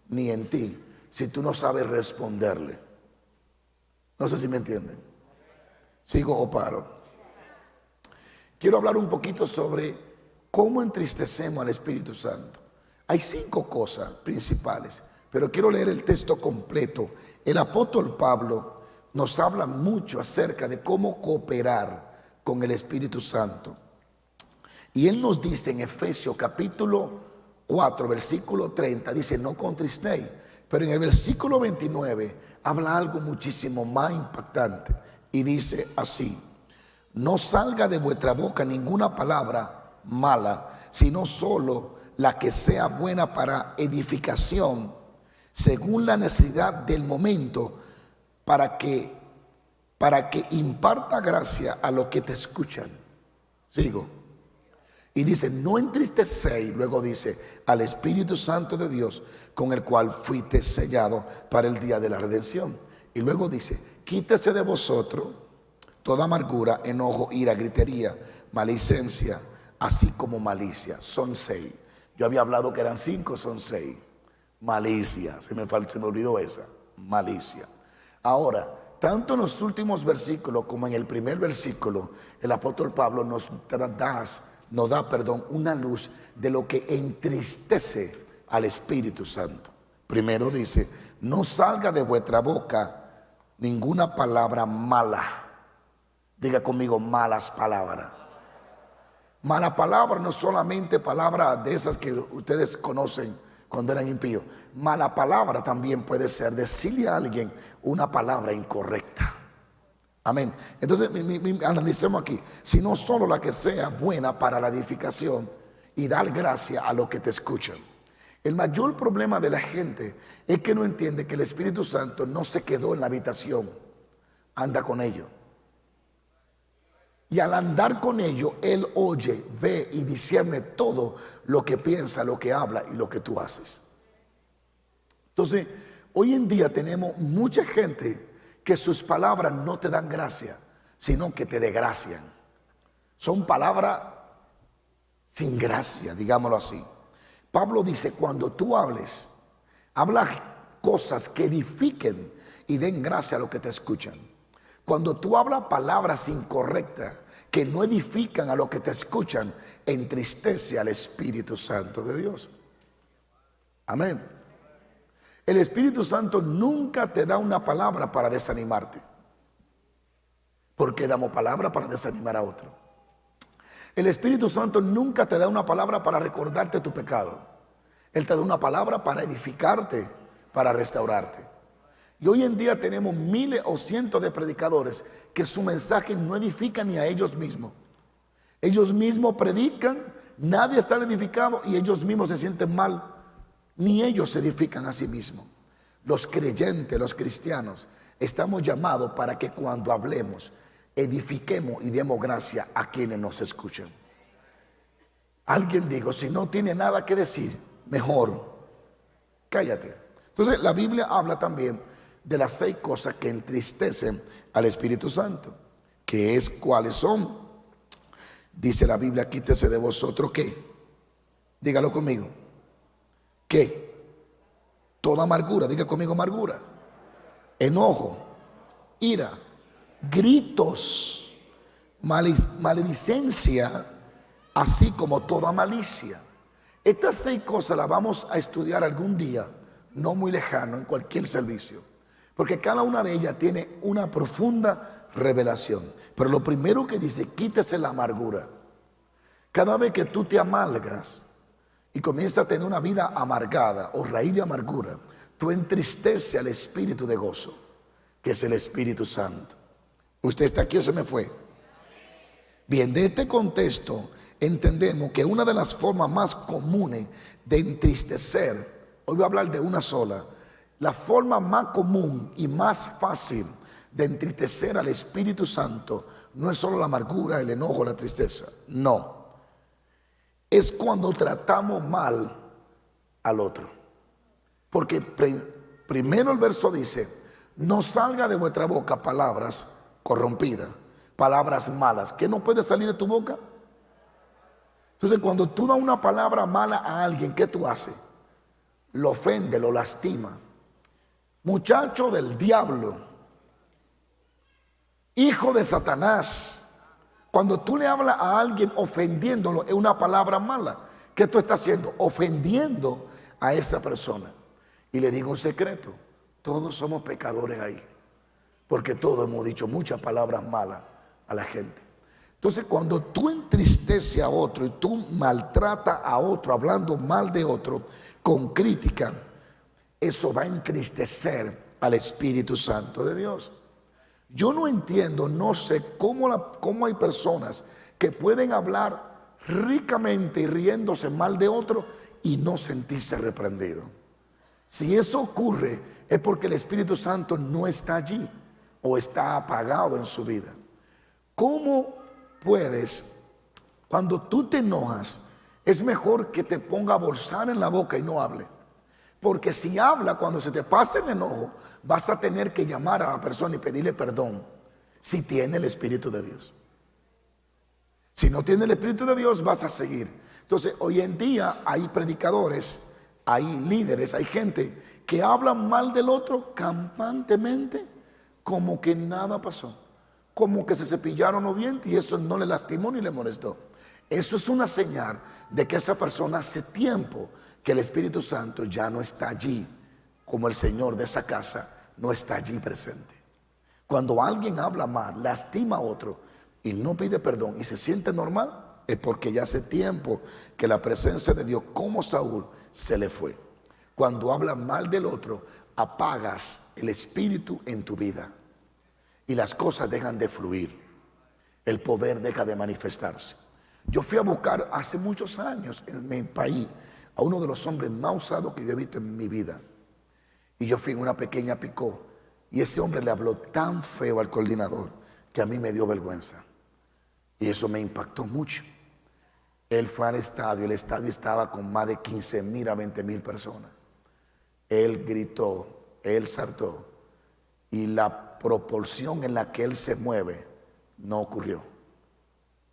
ni en ti si tú no sabes responderle. No sé si me entienden. ¿Sigo o paro? Quiero hablar un poquito sobre cómo entristecemos al Espíritu Santo. Hay 5 cosas principales, pero quiero leer el texto completo. El apóstol Pablo nos habla mucho acerca de cómo cooperar con el Espíritu Santo. Y él nos dice en Efesios capítulo 4, versículo 30, dice, no contristéis. Pero en el versículo 29 habla algo muchísimo más impactante. Y dice así, no salga de vuestra boca ninguna palabra mala, sino solo la que sea buena para edificación, según la necesidad del momento, para que imparta gracia a los que te escuchan. Sigo. Y dice, no entristecéis, luego dice, al Espíritu Santo de Dios, con el cual fuiste sellado para el día de la redención. Y luego dice, quítese de vosotros toda amargura, enojo, ira, gritería, maledicencia, así como malicia. Son 6. Yo había hablado que eran 5, son 6. Malicia, se me olvidó esa, malicia. Ahora, tanto en los últimos versículos como en el primer versículo, el apóstol Pablo nos da una luz de lo que entristece al Espíritu Santo. Primero dice, no salga de vuestra boca ninguna palabra mala. Diga conmigo, malas palabras. Mala palabra no solamente palabras de esas que ustedes conocen cuando eran impíos. Mala palabra también puede ser decirle a alguien una palabra incorrecta. Amén. Entonces analicemos aquí, sino solo la que sea buena para la edificación y dar gracia a los que te escuchan. El mayor problema de la gente es que no entiende que el Espíritu Santo no se quedó en la habitación, anda con ellos. Y al andar con ellos, Él oye, ve y discierne todo lo que piensa, lo que habla y lo que tú haces. Entonces, hoy en día tenemos mucha gente que sus palabras no te dan gracia, sino que te desgracian. Son palabras sin gracia, digámoslo así. Pablo dice, cuando tú hables, habla cosas que edifiquen y den gracia a los que te escuchan. Cuando tú hablas palabras incorrectas que no edifican a los que te escuchan, entristece al Espíritu Santo de Dios. Amén. El Espíritu Santo nunca te da una palabra para desanimarte, porque damos palabra para desanimar a otro. El Espíritu Santo nunca te da una palabra para recordarte tu pecado. Él te da una palabra para edificarte, para restaurarte. Y hoy en día tenemos miles o cientos de predicadores que su mensaje no edifica ni a ellos mismos. Ellos mismos predican, nadie está edificado y ellos mismos se sienten mal. Ni ellos se edifican a sí mismos. Los creyentes, los cristianos, estamos llamados para que cuando hablemos, edifiquemos y demos gracia a quienes nos escuchan. Alguien dijo, si no tiene nada que decir, mejor cállate. Entonces la Biblia habla también de las 6 cosas que entristecen al Espíritu Santo. ¿Qué es? ¿Cuáles son? Dice la Biblia, quítese de vosotros ¿qué? Dígalo conmigo. ¿Qué? Toda amargura, diga conmigo amargura, enojo, ira, gritos, maledicencia, así como toda malicia. Estas 6 cosas las vamos a estudiar algún día, no muy lejano, en cualquier servicio, porque cada una de ellas tiene una profunda revelación. Pero lo primero que dice, quítese la amargura. Cada vez que tú te amargas y comienzas a tener una vida amargada o raíz de amargura, tú entristeces al espíritu de gozo, que es el Espíritu Santo. ¿Usted está aquí o se me fue? Bien, de este contexto entendemos que una de las formas más comunes de entristecer, hoy voy a hablar de una sola, la forma más común y más fácil de entristecer al Espíritu Santo no es solo la amargura, el enojo, la tristeza, no. Es cuando tratamos mal al otro. Porque primero el verso dice, no salga de vuestra boca palabras corrompidas, palabras malas. ¿Qué no puede salir de tu boca? Entonces cuando tú das una palabra mala a alguien, ¿qué tú haces? Lo ofende, lo lastima. Muchacho del diablo, hijo de Satanás. Cuando tú le hablas a alguien ofendiéndolo, es una palabra mala. ¿Qué tú estás haciendo? Ofendiendo a esa persona. Y le digo un secreto, todos somos pecadores ahí, porque todos hemos dicho muchas palabras malas a la gente. Entonces cuando tú entristeces a otro y tú maltratas a otro hablando mal de otro con crítica, eso va a entristecer al Espíritu Santo de Dios. Yo no entiendo, no sé cómo hay personas que pueden hablar ricamente y riéndose mal de otro y no sentirse reprendido. Si eso ocurre es porque el Espíritu Santo no está allí o está apagado en su vida. ¿Cómo puedes, cuando tú te enojas, es mejor que te ponga bolsar en la boca y no hable? Porque si habla, cuando se te pase el enojo, vas a tener que llamar a la persona y pedirle perdón si tiene el Espíritu de Dios. Si no tiene el Espíritu de Dios, vas a seguir. Entonces, hoy en día hay predicadores, hay líderes, hay gente que hablan mal del otro campantemente, como que nada pasó, como que se cepillaron los dientes y eso no le lastimó ni le molestó. Eso es una señal de que esa persona hace tiempo que el Espíritu Santo ya no está allí, como el Señor de esa casa no está allí presente. Cuando alguien habla mal, lastima a otro y no pide perdón y se siente normal, es porque ya hace tiempo que la presencia de Dios, como Saúl, se le fue. Cuando hablas mal del otro, apagas el Espíritu en tu vida y las cosas dejan de fluir, el poder deja de manifestarse. Yo fui a buscar hace muchos años en mi país a uno de los hombres más usados que yo he visto en mi vida. Y yo fui en una pequeña picó y ese hombre le habló tan feo al coordinador que a mí me dio vergüenza. Y eso me impactó mucho. Él fue al estadio, el estadio estaba con más de 15,000 a 20,000 personas. Él gritó, él saltó y la proporción en la que él se mueve no ocurrió.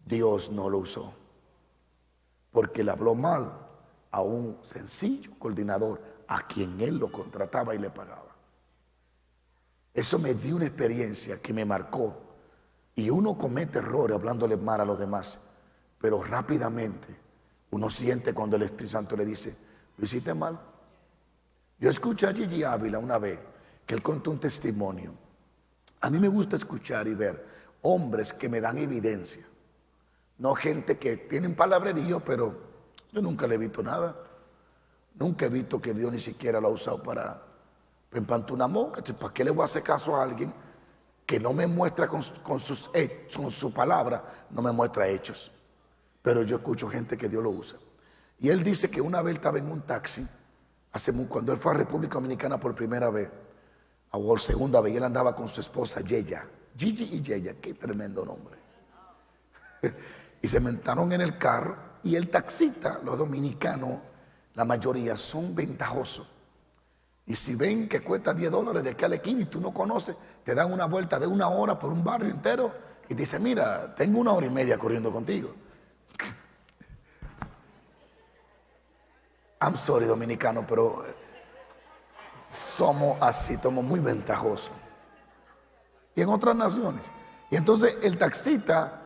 Dios no lo usó porque le habló mal a un sencillo coordinador a quien él lo contrataba y le pagaba. Eso me dio una experiencia que me marcó. Y uno comete errores hablándole mal a los demás, pero rápidamente uno siente cuando el Espíritu Santo le dice, lo hiciste mal. Yo escuché a Gigi Ávila una vez que él contó un testimonio. A mí me gusta escuchar y ver hombres que me dan evidencia, no gente que tienen palabrerío, pero yo nunca le he visto nada. Nunca he visto que Dios ni siquiera lo ha usado para empantar una mosca. Entonces, ¿para qué le voy a hacer caso a alguien que no me muestra con su palabra, no me muestra hechos? Pero yo escucho gente que Dios lo usa. Y él dice que una vez estaba en un taxi, cuando él fue a República Dominicana por primera vez, o por segunda vez, y él andaba con su esposa Yeya, Gigi y Yeya, qué tremendo nombre. Y se montaron en el carro y el taxista, los dominicanos, la mayoría son ventajosos. Y si ven que cuesta $10 de aquí a la esquina y tú no conoces, te dan una vuelta de 1 hora por un barrio entero y te dicen, mira, tengo 1 hora y media corriendo contigo. I'm sorry, dominicano, pero somos así, somos muy ventajosos. Y en otras naciones. Y entonces el taxista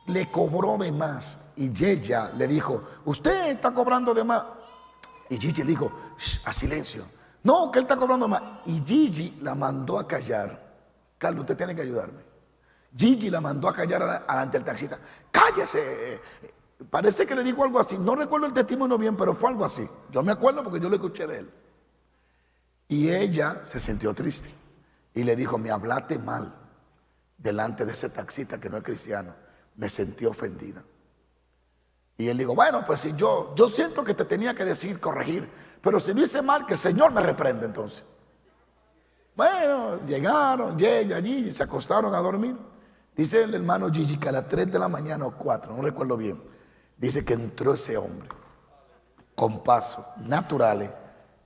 le cobró de más. Y ella le dijo, usted está cobrando de más. Y Gigi le dijo, a silencio. No, que él está cobrando más. Y Gigi la mandó a callar. Carlos, usted tiene que ayudarme. Gigi la mandó a callar ante el taxista. Cállese. Parece que le dijo algo así. No recuerdo el testimonio bien, pero fue algo así. Yo me acuerdo porque yo lo escuché de él. Y ella se sintió triste. Y le dijo, me hablaste mal delante de ese taxista que no es cristiano. Me sentí ofendida. Y él dijo, bueno, pues si yo siento que te tenía que decir, corregir, pero si lo hice mal, que el Señor me reprende entonces. Bueno, llegaron, ella allí, se acostaron a dormir. Dice el hermano Gigi que a las 3 de la mañana o 4, no recuerdo bien, dice que entró ese hombre con pasos naturales.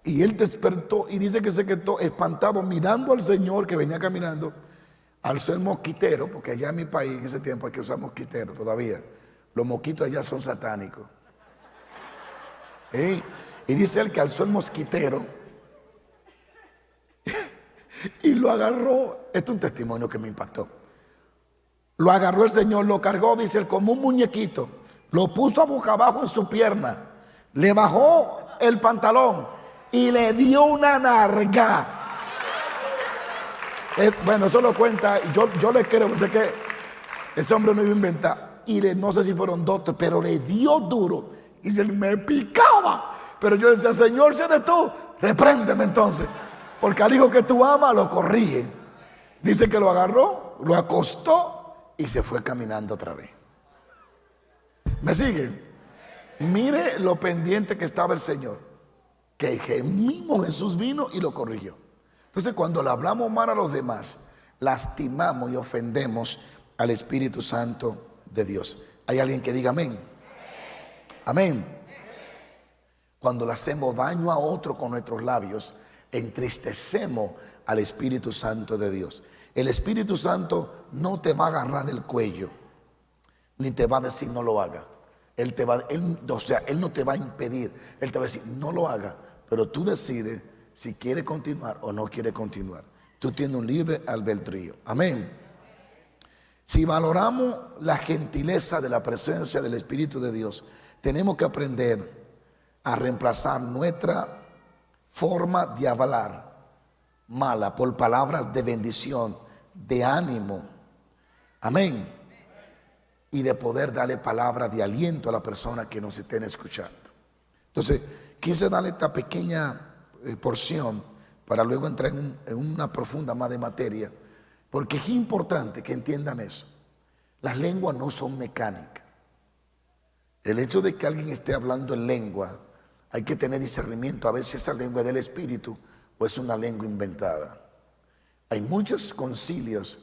Y él despertó y dice que se quedó espantado mirando al Señor que venía caminando. Alzó el mosquitero, porque allá en mi país en ese tiempo hay que usar mosquitero todavía. Los mosquitos allá son satánicos. Y dice él que alzó el mosquitero y lo agarró. Este es un testimonio que me impactó. Lo agarró el Señor, lo cargó, dice él, como un muñequito. Lo puso a boca abajo en su pierna. Le bajó el pantalón y le dio una narga. Bueno, eso lo cuenta. Yo le creo, sé que ese hombre no iba a inventar. Y no sé si fueron 2, pero le dio duro. Y se me picaba. Pero yo decía, Señor, si eres tú, repréndeme entonces. Porque al hijo que tú amas lo corrige. Dice que lo agarró, lo acostó y se fue caminando otra vez. ¿Me siguen? Mire lo pendiente que estaba el Señor. Que el mismo Jesús vino y lo corrigió. Entonces, cuando le hablamos mal a los demás, lastimamos y ofendemos al Espíritu Santo de Dios. ¿Hay alguien que diga amén? Amén. Cuando le hacemos daño a otro con nuestros labios, entristecemos al Espíritu Santo de Dios. El Espíritu Santo no te va a agarrar del cuello, ni te va a decir no lo haga. Él no te va a impedir. Él te va a decir no lo haga, pero tú decides si quiere continuar o no quiere continuar. Tú tienes un libre albedrío. Amén. Si valoramos la gentileza de la presencia del Espíritu de Dios, tenemos que aprender a reemplazar nuestra forma de hablar mala por palabras de bendición, de ánimo. Amén. Y de poder darle palabras de aliento a la persona que nos estén escuchando. Entonces, quise darle esta pequeña porción para luego entrar en una profunda más de materia, porque es importante que entiendan eso. Las lenguas no son mecánicas. El hecho de que alguien esté hablando en lengua, hay que tener discernimiento a ver si esa lengua es del Espíritu o es una lengua inventada. Hay muchos concilios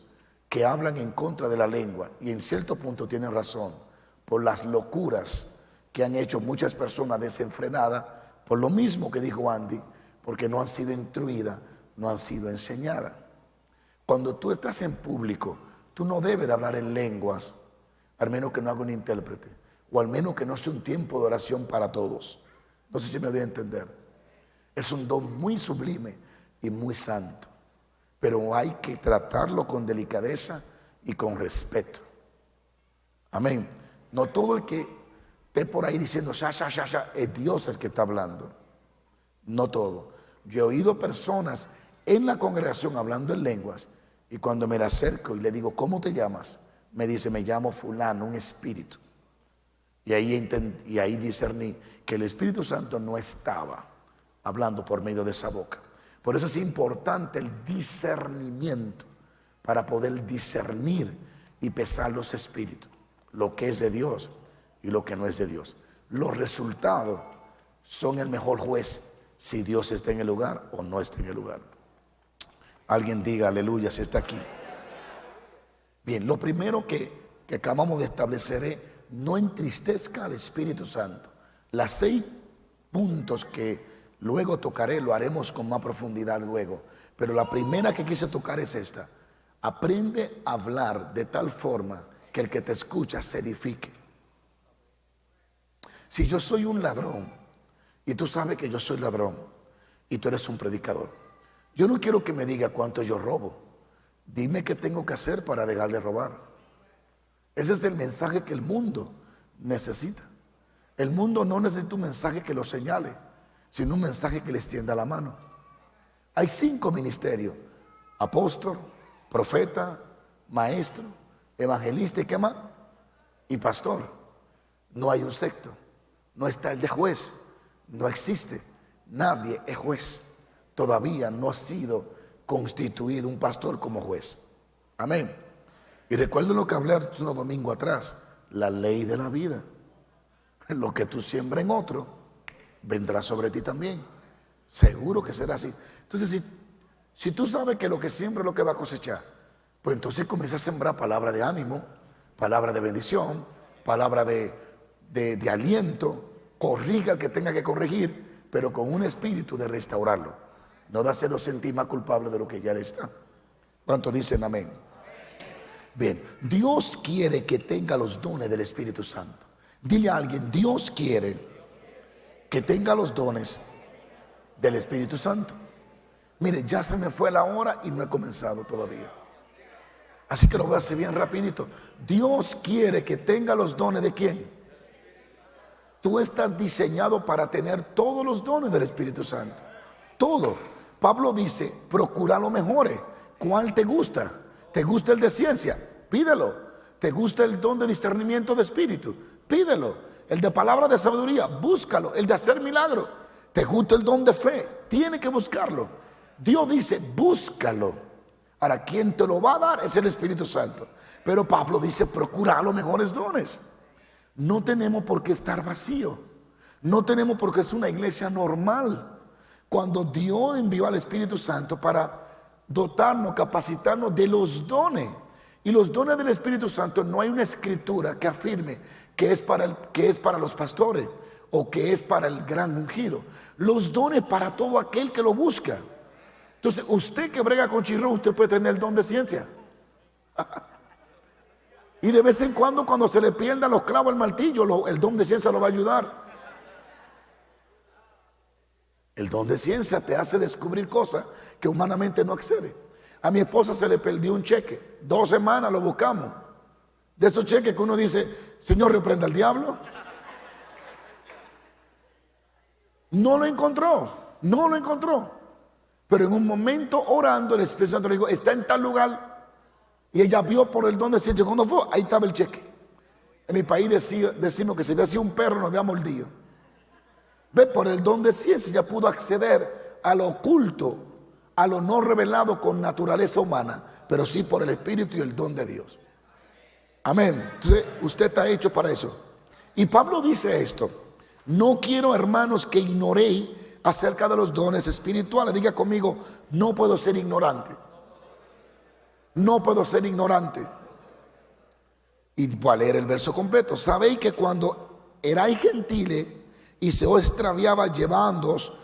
que hablan en contra de la lengua y en cierto punto tienen razón por las locuras que han hecho muchas personas desenfrenadas, por lo mismo que dijo Andy, porque no han sido instruidas, no han sido enseñadas. Cuando tú estás en público, tú no debes de hablar en lenguas, al menos que no haga un intérprete, o al menos que no sea un tiempo de oración para todos. No sé si me doy a entender. Es un don muy sublime y muy santo, pero hay que tratarlo con delicadeza y con respeto. Amén. No todo el que esté por ahí diciendo ya, es Dios el que está hablando. No todo. Yo he oído personas en la congregación hablando en lenguas y cuando me le acerco y le digo, ¿cómo te llamas? Me dice, me llamo fulano, un espíritu. Y ahí discerní que el Espíritu Santo no estaba hablando por medio de esa boca. Por eso es importante el discernimiento para poder discernir y pesar los espíritus, lo que es de Dios y lo que no es de Dios. Los resultados son el mejor juez si Dios está en el lugar o no está en el lugar. Alguien diga aleluya si está aquí. Bien, lo primero que acabamos de establecer es no entristezca al Espíritu Santo. Las 6 puntos que luego tocaré, lo haremos con más profundidad luego. Pero la primera que quise tocar es esta. Aprende a hablar de tal forma que el que te escucha se edifique. Si yo soy un ladrón y tú sabes que yo soy ladrón y tú eres un predicador. Yo no quiero que me diga cuánto yo robo. Dime qué tengo que hacer para dejar de robar. Ese es el mensaje que el mundo necesita. El mundo no necesita un mensaje que lo señale, sino un mensaje que le extienda la mano. Hay 5 ministerios: apóstol, profeta, maestro, evangelista y qué más, y pastor. No hay un sexto. No está el de juez. No existe. Nadie es juez. Todavía no ha sido constituido un pastor como juez. Amén. Y recuerdo lo que hablé unos domingos atrás: la ley de la vida. Lo que tú siembras en otro vendrá sobre ti también. Seguro que será así. Entonces, si tú sabes que lo que siembra es lo que va a cosechar, pues entonces comienza a sembrar palabra de ánimo, palabra de bendición, palabra de aliento. Corrija al que tenga que corregir, pero con un espíritu de restaurarlo, no de hacerlo sentir más culpable de lo que ya le está. ¿Cuántos dicen amén? Bien, Dios quiere que tenga los dones del Espíritu Santo. Dile a alguien: Dios quiere que tenga los dones del Espíritu Santo. Mire, ya se me fue la hora y no he comenzado todavía, así que lo voy a hacer bien rapidito. Dios quiere que tenga los dones ¿de quién? Tú estás diseñado para tener todos los dones del Espíritu Santo. Todo. Pablo dice: procura lo mejor. ¿Cuál te gusta? ¿Te gusta el de ciencia? Pídelo. ¿Te gusta el don de discernimiento de espíritu? Pídelo. El de palabra de sabiduría, búscalo. El de hacer milagro. ¿Te gusta el don de fe? Tiene que buscarlo. Dios dice: búscalo. Ahora, quien te lo va a dar es el Espíritu Santo. Pero Pablo dice: procura los mejores dones. No tenemos por qué estar vacío. No tenemos por qué ser una iglesia normal. Cuando Dios envió al Espíritu Santo para dotarnos, capacitarnos de los dones. Y los dones del Espíritu Santo, no hay una escritura que afirme que es para los pastores o que es para el gran ungido. Los dones para todo aquel que lo busca. Entonces, usted que brega con chirro, usted puede tener el don de ciencia. Y de vez en cuando se le pierdan los clavos al martillo, el don de ciencia lo va a ayudar. El don de ciencia te hace descubrir cosas que humanamente no accede. A mi esposa se le perdió un cheque. 2 semanas lo buscamos. De esos cheques que uno dice: Señor, reprenda al diablo. No lo encontró. Pero en un momento orando, el Espíritu Santo le dijo: está en tal lugar. Y ella vio por el don de ciencia. Cuando fue, ahí estaba el cheque. En mi país decimos que si había sido un perro nos había mordido. Ve, por el don de ciencia ya pudo acceder a lo oculto, a lo no revelado con naturaleza humana, pero sí por el Espíritu y el don de Dios. Amén. Entonces, usted está hecho para eso. Y Pablo dice esto: no quiero, hermanos, que ignoréis acerca de los dones espirituales. Diga conmigo: no puedo ser ignorante. No puedo ser ignorante. Y voy a leer el verso completo. Sabéis que cuando erais gentiles y se os extraviaba llevándoos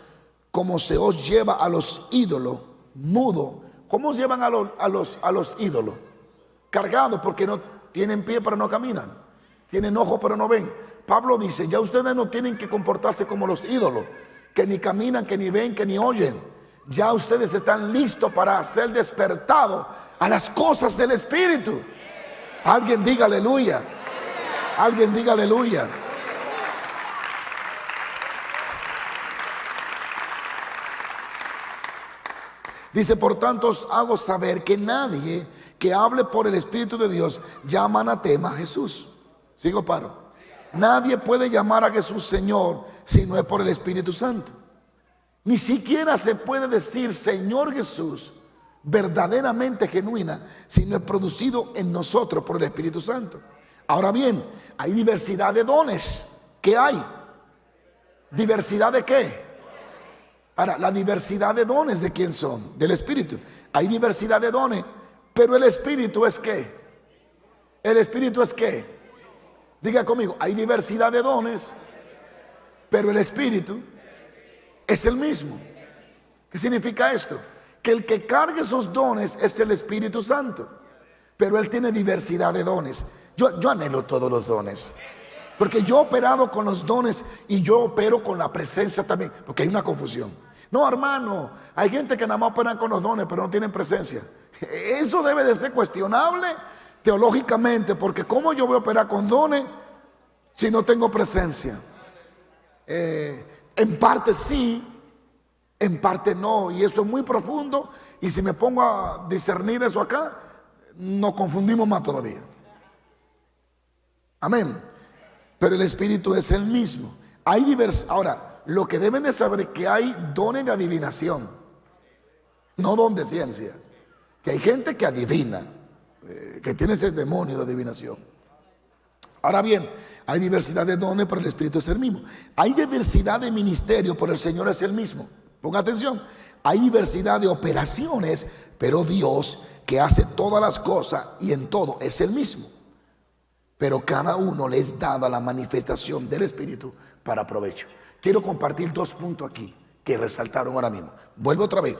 como se os lleva a los ídolos, mudo. ¿Cómo os llevan a los ídolos? Cargados, porque no tienen pie pero no caminan, tienen ojos pero no ven. Pablo dice: ya ustedes no tienen que comportarse como los ídolos, que ni caminan, que ni ven, que ni oyen. Ya ustedes están listos para ser despertados a las cosas del Espíritu. Alguien diga aleluya. Alguien diga aleluya. Dice: por tanto os hago saber que nadie que hable por el Espíritu de Dios llama anatema a Jesús. ¿Sigo, paro? Nadie puede llamar a Jesús Señor si no es por el Espíritu Santo. Ni siquiera se puede decir Señor Jesús verdaderamente genuina si no es producido en nosotros por el Espíritu Santo. Ahora bien, hay diversidad de dones. ¿Qué hay? ¿Diversidad de qué? Ahora, la diversidad de dones, ¿de quién son? Del Espíritu. Hay diversidad de dones, pero el Espíritu es ¿qué? El Espíritu es ¿qué? Diga conmigo: hay diversidad de dones, pero el Espíritu es el mismo. ¿Qué significa esto? Que el que cargue esos dones es el Espíritu Santo, pero Él tiene diversidad de dones. Yo anhelo todos los dones. Porque yo he operado con los dones y yo opero con la presencia también, porque hay una confusión. No, hermano, hay gente que nada más opera con los dones, pero no tienen presencia. Eso debe de ser cuestionable teológicamente, porque ¿cómo yo voy a operar con dones si no tengo presencia? En parte sí, en parte no, y eso es muy profundo, y si me pongo a discernir eso acá, nos confundimos más todavía. Amén. Pero el Espíritu es el mismo. Ahora, lo que deben de saber es que hay dones de adivinación, no don de ciencia. Que hay gente que adivina, que tiene ese demonio de adivinación. Ahora bien, hay diversidad de dones, pero el Espíritu es el mismo. Hay diversidad de ministerio, pero el Señor es el mismo. Ponga atención. Hay diversidad de operaciones, pero Dios, que hace todas las cosas y en todo, es el mismo. Pero cada uno le es dada la manifestación del Espíritu para provecho. Quiero compartir 2 puntos aquí que resaltaron ahora mismo. Vuelvo otra vez.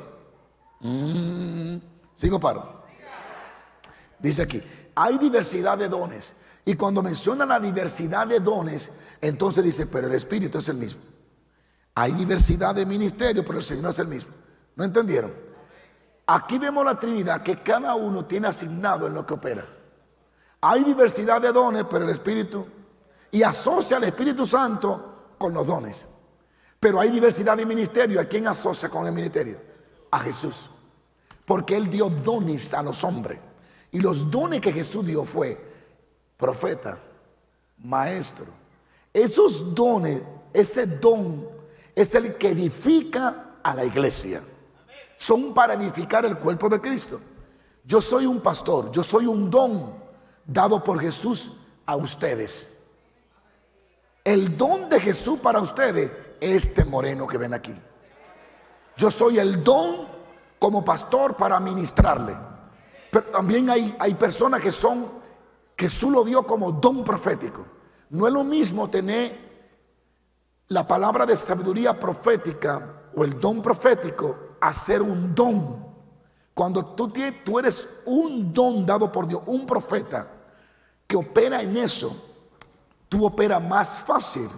Sigo paro. Dice aquí, hay diversidad de dones. Y cuando menciona la diversidad de dones, entonces dice, pero el Espíritu es el mismo. Hay diversidad de ministerios, pero el Señor es el mismo. ¿No entendieron? Aquí vemos la Trinidad, que cada uno tiene asignado en lo que opera. Hay diversidad de dones, pero el Espíritu, y asocia al Espíritu Santo con los dones. Pero hay diversidad de ministerio. ¿A quién asocia con el ministerio? A Jesús. Porque Él dio dones a los hombres. Y los dones que Jesús dio fue profeta, maestro. Esos dones, ese don es el que edifica a la iglesia. Son para edificar el cuerpo de Cristo. Yo soy un pastor, yo soy un don dado por Jesús a ustedes. El don de Jesús para ustedes es este moreno que ven aquí. Yo soy el don como pastor para ministrarle. Pero también hay personas que Jesús lo dio como don profético. No es lo mismo tener la palabra de sabiduría profética o el don profético a ser un don. Cuando tú eres un don dado por Dios, un profeta que opera en eso, tú operas más fácil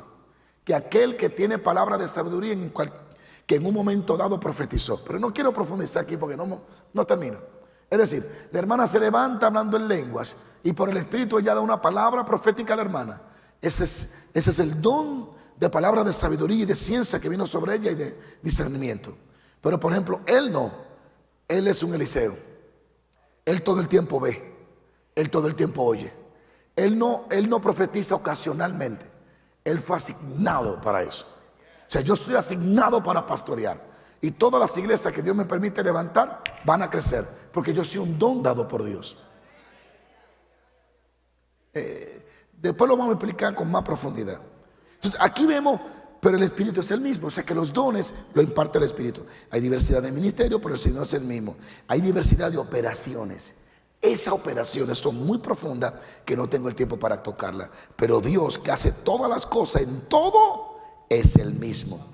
que aquel que tiene palabra de sabiduría que en un momento dado profetizó. Pero no quiero profundizar aquí porque no termino. Es decir, la hermana se levanta hablando en lenguas y por el Espíritu ella da una palabra profética a la hermana. Ese es el don de palabra de sabiduría y de ciencia que vino sobre ella y de discernimiento. Pero por ejemplo, él no. Él es un Eliseo. Él todo el tiempo ve. Él todo el tiempo oye. Él no profetiza ocasionalmente. Él fue asignado para eso. O sea, yo soy asignado para pastorear. Y todas las iglesias que Dios me permite levantar van a crecer. Porque yo soy un don dado por Dios. Después lo vamos a explicar con más profundidad. Entonces aquí vemos, pero el Espíritu es el mismo. O sea que los dones lo imparte el Espíritu. Hay diversidad de ministerio, pero el Señor es el mismo. Hay diversidad de operaciones. Esas operaciones son muy profundas que no tengo el tiempo para tocarlas. Pero Dios, que hace todas las cosas en todo, es el mismo.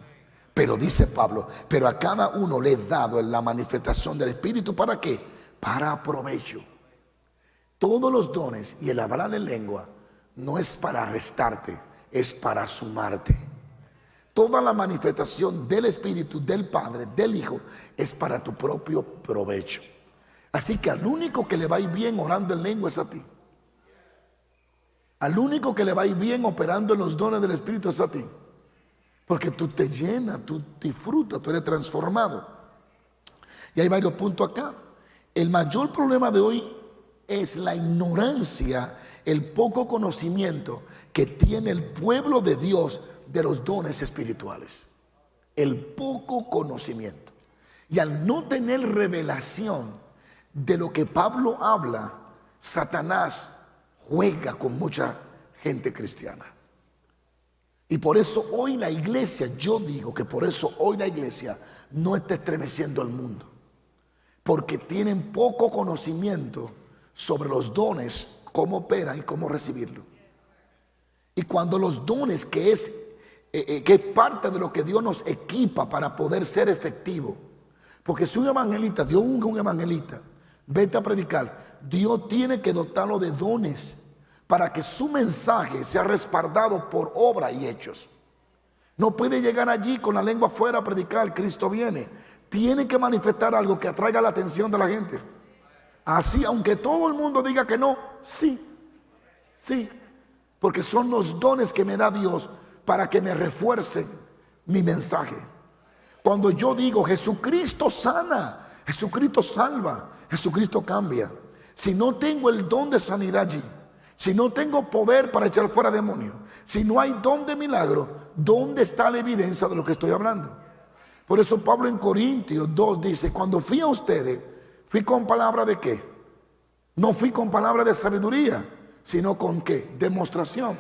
Pero dice Pablo, pero a cada uno le he dado la manifestación del Espíritu. ¿Para qué? Para provecho. Todos los dones y el hablar en lengua no es para restarte, es para sumarte. Toda la manifestación del Espíritu, del Padre, del Hijo, es para tu propio provecho. Así que al único que le va a ir bien orando en lengua es a ti. Al único que le va a ir bien operando en los dones del Espíritu es a ti. Porque tú te llenas, tú disfrutas, tú eres transformado. Y hay varios puntos acá. El mayor problema de hoy es la ignorancia, el poco conocimiento que tiene el pueblo de Dios de los dones espirituales. El poco conocimiento. Y al no tener revelación de lo que Pablo habla, Satanás juega con mucha gente cristiana. Y por eso hoy la iglesia, yo digo que por eso hoy la iglesia no está estremeciendo al mundo. Porque tienen poco conocimiento sobre los dones, cómo operan y cómo recibirlo. Y cuando los dones, que es parte de lo que Dios nos equipa para poder ser efectivo. Porque si un evangelista, Dios unge un evangelista, vete a predicar, Dios tiene que dotarlo de dones para que su mensaje sea respaldado por obra y hechos. No puede llegar allí con la lengua afuera a predicar, Cristo viene. Tiene que manifestar algo que atraiga la atención de la gente. Así, aunque todo el mundo diga que no, sí, porque son los dones que me da Dios para que me refuercen mi mensaje. Cuando yo digo Jesucristo sana, Jesucristo salva, Jesucristo cambia. Si no tengo el don de sanidad allí, si no tengo poder para echar fuera demonios, si no hay don de milagro, ¿dónde está la evidencia de lo que estoy hablando? Por eso Pablo en Corintios 2 dice, cuando fui a ustedes, fui con palabra de qué? No fui con palabra de sabiduría, sino con qué? Demostración.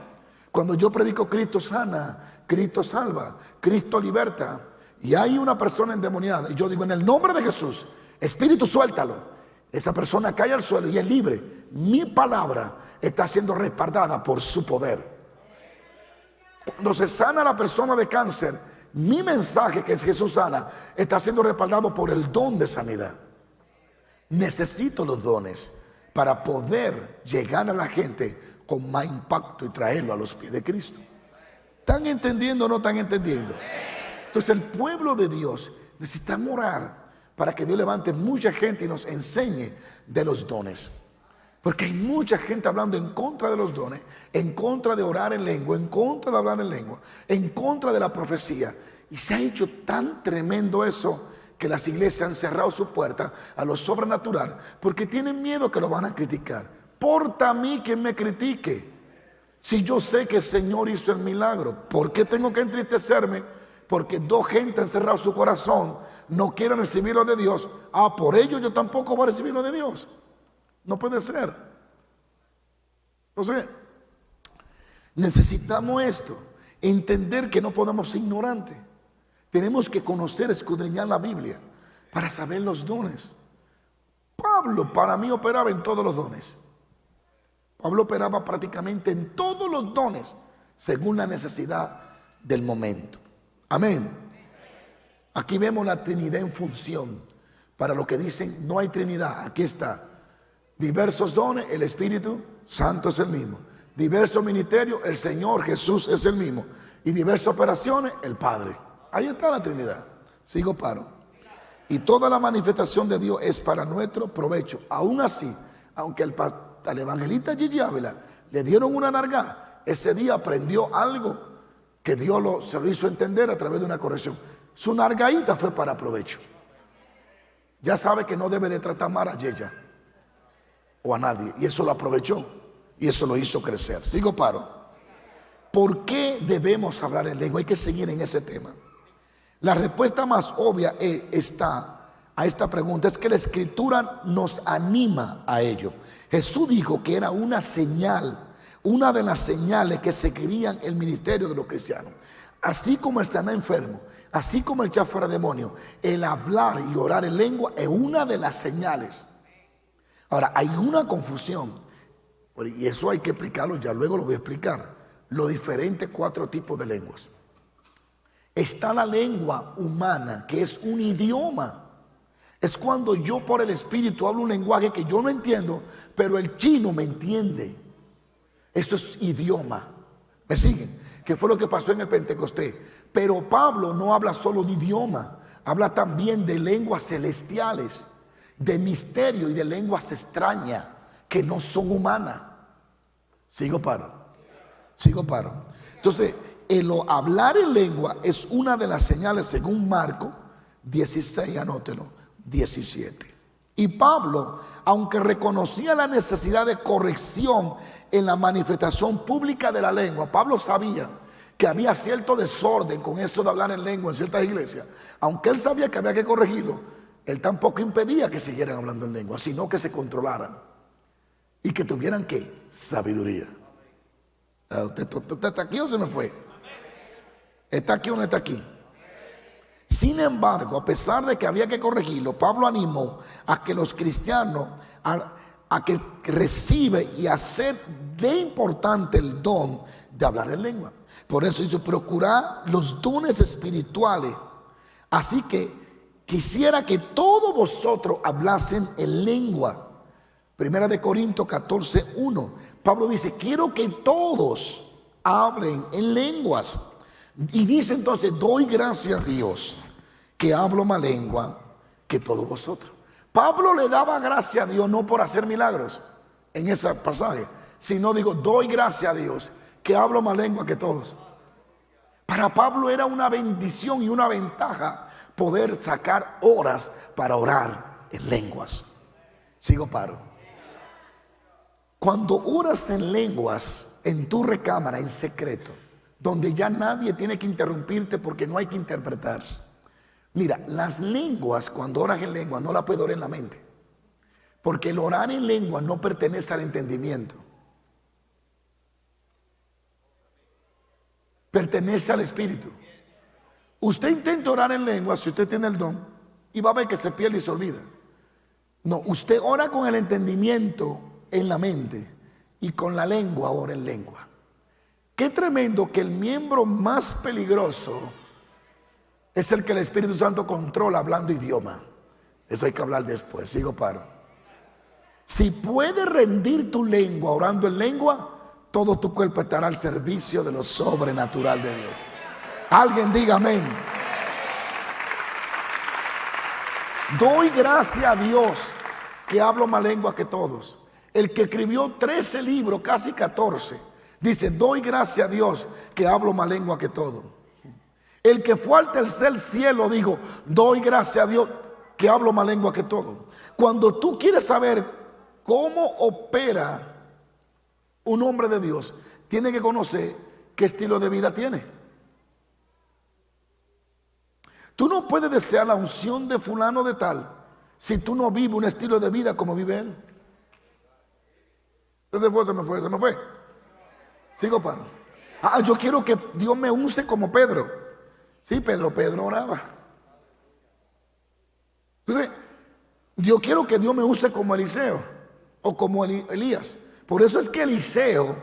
Cuando yo predico Cristo sana, Cristo salva, Cristo liberta, y hay una persona endemoniada, y yo digo en el nombre de Jesús, Espíritu suéltalo. Esa persona cae al suelo y es libre. Mi palabra está siendo respaldada por su poder. Cuando se sana la persona de cáncer, mi mensaje, que es Jesús sana, está siendo respaldado por el don de sanidad. Necesito los dones para poder llegar a la gente con más impacto y traerlo a los pies de Cristo. ¿Están entendiendo o no están entendiendo? Entonces el pueblo de Dios necesita orar para que Dios levante mucha gente y nos enseñe de los dones. Porque hay mucha gente hablando en contra de los dones, en contra de orar en lengua, en contra de hablar en lengua, en contra de la profecía. Y se ha hecho tan tremendo eso que las iglesias han cerrado su puerta a lo sobrenatural porque tienen miedo que lo van a criticar. Porta a mí quien me critique. Si yo sé que el Señor hizo el milagro, ¿por qué tengo que entristecerme? Porque dos gente han cerrado su corazón, no quieren recibir lo de Dios. Por ello yo tampoco voy a recibir lo de Dios. No puede ser. Entonces, necesitamos esto, entender que no podemos ser ignorantes. Tenemos que conocer, escudriñar la Biblia para saber los dones. Pablo para mí operaba en todos los dones. Pablo operaba prácticamente en todos los dones según la necesidad del momento. Amén. Aquí vemos la Trinidad en función. Para los que dicen no hay Trinidad, aquí está. Diversos dones, el Espíritu Santo es el mismo. Diversos ministerios, el Señor Jesús es el mismo. Y diversas operaciones, el Padre. Ahí está la Trinidad. Sigo paro. Y toda la manifestación de Dios es para nuestro provecho. Aún así, aunque al evangelista Gigi Ávila le dieron una narga, ese día aprendió algo que Dios se lo hizo entender a través de una corrección. Su nargaíta fue para provecho. Ya sabe que no debe de tratar mal a ella o a nadie, y eso lo aprovechó y eso lo hizo crecer. Sigo paro. ¿Por qué debemos hablar en lengua? Hay que seguir en ese tema. La respuesta más obvia a esta pregunta es que la Escritura nos anima a ello. Jesús dijo que era una señal, una de las señales que seguirían el ministerio de los cristianos. Así como el sanar enfermo, así como el echar fuera demonios, el hablar y orar en lengua es una de las señales. Ahora, hay una confusión, y eso hay que explicarlo, ya luego lo voy a explicar, los diferentes 4 tipos de lenguas. Está la lengua humana, que es un idioma. Es cuando yo por el Espíritu hablo un lenguaje que yo no entiendo, pero el chino me entiende. Eso es idioma. ¿Me siguen? Que fue lo que pasó en el Pentecostés. Pero Pablo no habla solo de idioma, habla también de lenguas celestiales, de misterio y de lenguas extrañas que no son humanas. Sigo paro. Entonces, el hablar en lengua es una de las señales según Marcos 16, anótelo, 17. Y Pablo, aunque reconocía la necesidad de corrección en la manifestación pública de la lengua, Pablo sabía que había cierto desorden con eso de hablar en lengua en ciertas iglesias. Aunque él sabía que había que corregirlo, él tampoco impedía que siguieran hablando en lengua, sino que se controlaran y que tuvieran ¿qué? Sabiduría. ¿Usted está aquí o se me fue? ¿Está aquí o no está aquí? Sin embargo, a pesar de que había que corregirlo, Pablo animó a que los cristianos a que recibe y hacer de importante el don de hablar en lengua. Por eso hizo procurar los dones espirituales. Así que quisiera que todos vosotros hablasen en lengua. Primera de Corintios 14:1. Pablo dice, quiero que todos hablen en lenguas. Y dice entonces, doy gracias a Dios que hablo más lengua que todos vosotros. Pablo le daba gracias a Dios no por hacer milagros en ese pasaje, sino digo, doy gracias a Dios que hablo más lengua que todos. Para Pablo era una bendición y una ventaja poder sacar horas para orar en lenguas. Sigo paro. Cuando oras en lenguas en tu recámara en secreto, donde ya nadie tiene que interrumpirte porque no hay que interpretar. Mira, las lenguas, cuando oras en lengua, no la puedes orar en la mente. Porque el orar en lengua no pertenece al entendimiento. Pertenece al espíritu. Usted intenta orar en lengua si usted tiene el don y va a ver que se pierde y se olvida. No, usted ora con el entendimiento en la mente y con la lengua ora en lengua. Qué tremendo que el miembro más peligroso es el que el Espíritu Santo controla hablando idioma. Eso hay que hablar después. Sigo paro. Si puedes rendir tu lengua orando en lengua, todo tu cuerpo estará al servicio de lo sobrenatural de Dios. Alguien diga amén. Doy gracias a Dios que hablo más lengua que todos. El que escribió 13 libros, casi 14, dice, doy gracias a Dios que hablo más lengua que todo. El que fue al tercer cielo dijo, doy gracias a Dios que hablo más lengua que todo. Cuando tú quieres saber cómo opera un hombre de Dios, tiene que conocer qué estilo de vida tiene. Tú no puedes desear la unción de fulano de tal si tú no vives un estilo de vida como vive él. Se me fue. Sigo paro. Yo quiero que Dios me use como Pedro. Sí, Pedro oraba. Entonces, yo quiero que Dios me use como Eliseo o como Elías. Por eso es que Eliseo,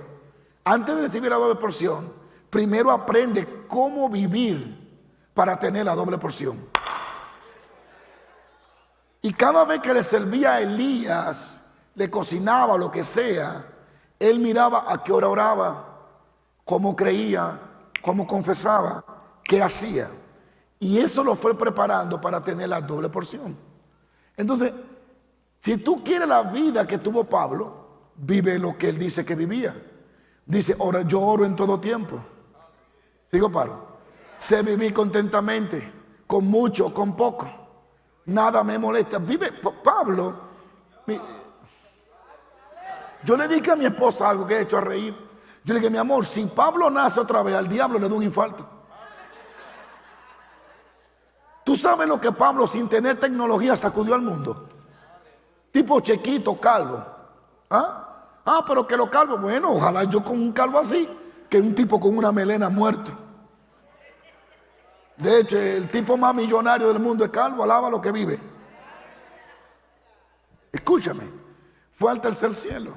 antes de recibir la doble porción, primero aprende cómo vivir para tener la doble porción. Y cada vez que le servía a Elías, le cocinaba lo que sea, él miraba a qué hora oraba, cómo creía, cómo confesaba, qué hacía. Y eso lo fue preparando para tener la doble porción. Entonces, si tú quieres la vida que tuvo Pablo, vive lo que él dice que vivía. Dice, ahora yo oro en todo tiempo. Sigo paro. Sé vivir contentamente, con mucho, con poco. Nada me molesta. Vive Pablo. Yo le dije a mi esposa algo que he hecho a reír. Yo le dije, mi amor, si Pablo nace otra vez, al diablo le da un infarto. ¿Tú sabes lo que Pablo sin tener tecnología sacudió al mundo? Tipo Chequito, calvo. Pero que lo calvo, bueno, ojalá yo con un calvo así, que un tipo con una melena muerto. De hecho, el tipo más millonario del mundo es calvo, alaba lo que vive. Escúchame, fue al tercer cielo.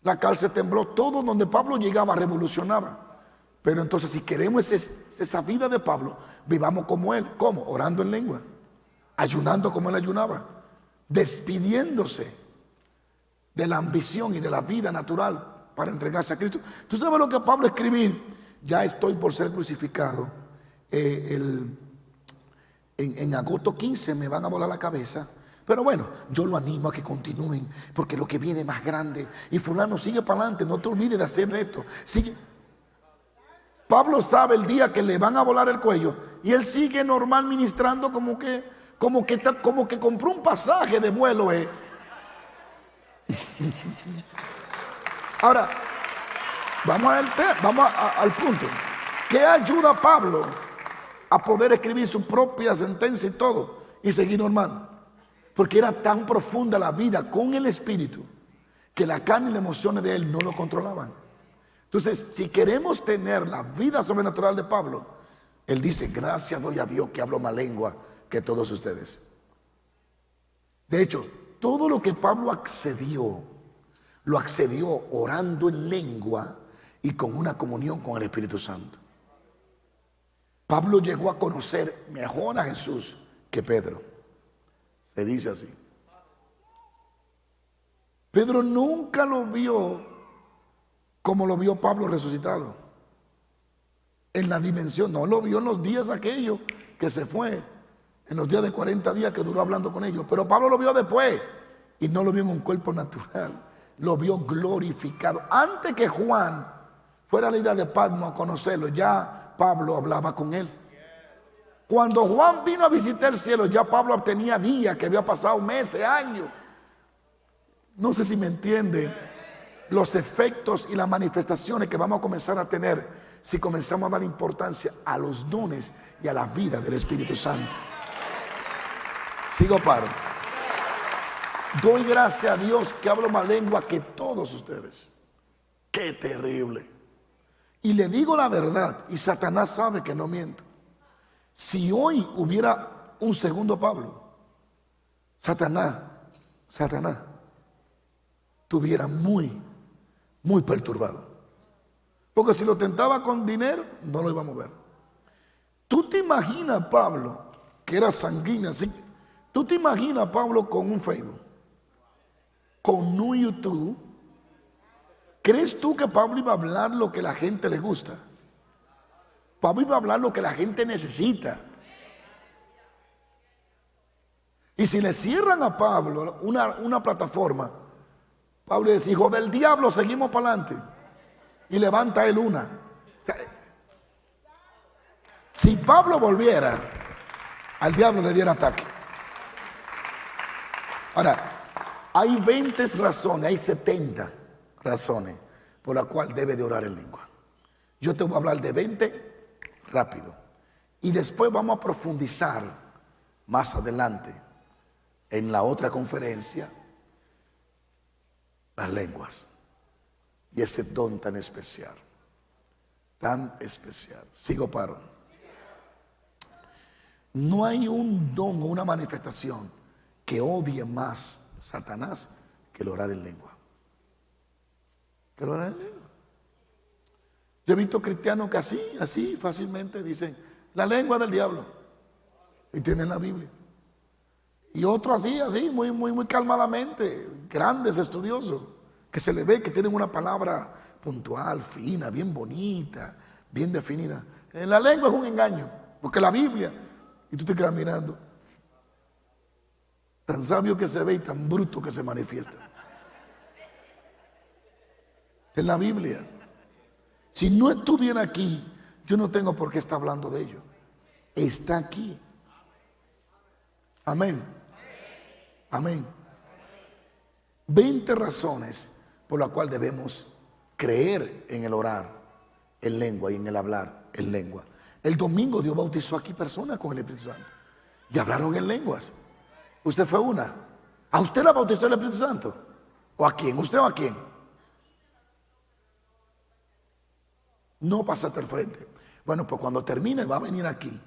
La cárcel tembló, todo donde Pablo llegaba revolucionaba. Pero entonces si queremos esa vida de Pablo, vivamos como él. ¿Cómo? Orando en lengua, ayunando como él ayunaba, despidiéndose de la ambición y de la vida natural para entregarse a Cristo. ¿Tú sabes lo que Pablo escribir? Ya estoy por ser crucificado. En agosto 15 me van a volar la cabeza. Pero bueno, yo lo animo a que continúen, porque lo que viene es más grande. Y fulano, sigue para adelante, no te olvides de hacer esto. Sigue. Pablo sabe el día que le van a volar el cuello y él sigue normal ministrando como que compró un pasaje de vuelo. Ahora, vamos al punto. ¿Qué ayuda a Pablo a poder escribir su propia sentencia y todo y seguir normal? Porque era tan profunda la vida con el Espíritu que la carne y las emociones de él no lo controlaban. Entonces, si queremos tener la vida sobrenatural de Pablo, él dice, gracias doy a Dios que hablo más lengua que todos ustedes. De hecho, todo lo que Pablo accedió, lo accedió orando en lengua y con una comunión con el Espíritu Santo. Pablo llegó a conocer mejor a Jesús que Pedro. Se dice así. Pedro nunca lo vio como lo vio Pablo resucitado. En la dimensión, no lo vio en los días aquellos que se fue, en los días de 40 días que duró hablando con ellos. Pero Pablo lo vio después y no lo vio en un cuerpo natural, lo vio glorificado. Antes que Juan fuera a la isla de Patmos a conocerlo, ya Pablo hablaba con él. Cuando Juan vino a visitar el cielo, ya Pablo tenía días, que había pasado meses, años. No sé si me entiende los efectos y las manifestaciones que vamos a comenzar a tener si comenzamos a dar importancia a los dones y a la vida del Espíritu Santo. Sigo paro. Doy gracias a Dios que hablo más lengua que todos ustedes. Qué terrible. Y le digo la verdad, y Satanás sabe que no miento. Si hoy hubiera un segundo Pablo, Satanás estuviera muy perturbado. Porque si lo tentaba con dinero, no lo iba a mover. ¿Tú te imaginas Pablo, que era sanguíneo así? ¿Tú te imaginas Pablo con un Facebook, con un YouTube? ¿Crees tú que Pablo iba a hablar lo que la gente le gusta? Pablo iba a hablar lo que la gente necesita. Y si le cierran a Pablo una plataforma, Pablo dice: hijo del diablo, seguimos para adelante. Y levanta él una. O sea, si Pablo volviera, al diablo le diera ataque. Ahora, hay 20 razones, hay 70 razones por las cuales debe de orar en lengua. Yo te voy a hablar de 20 rápido. Y después vamos a profundizar más adelante en la otra conferencia las lenguas. Y ese don tan especial. Tan especial. Sigo paro. No hay un don o una manifestación que odie más Satanás que el orar en lengua. Que el orar en lengua. Yo he visto cristianos que así fácilmente dicen la lengua del diablo. Y tienen la Biblia. Y otros así, muy calmadamente, grandes estudiosos, que se le ve que tienen una palabra puntual, fina, bien bonita, bien definida. En la lengua es un engaño, porque la Biblia, y tú te quedas mirando, tan sabio que se ve y tan bruto que se manifiesta. En la Biblia, si no estuviera aquí, yo no tengo por qué estar hablando de ello. Está aquí. Amén. Amén. 20 razones por las cuales debemos creer en el orar en lengua y en el hablar en lengua. El domingo Dios bautizó aquí personas con el Espíritu Santo y hablaron en lenguas. ¿Usted fue una? ¿A usted la bautizó el Espíritu Santo? ¿O a quién? ¿Usted o a quién? No pasaste al frente. Bueno, pues cuando termine va a venir aquí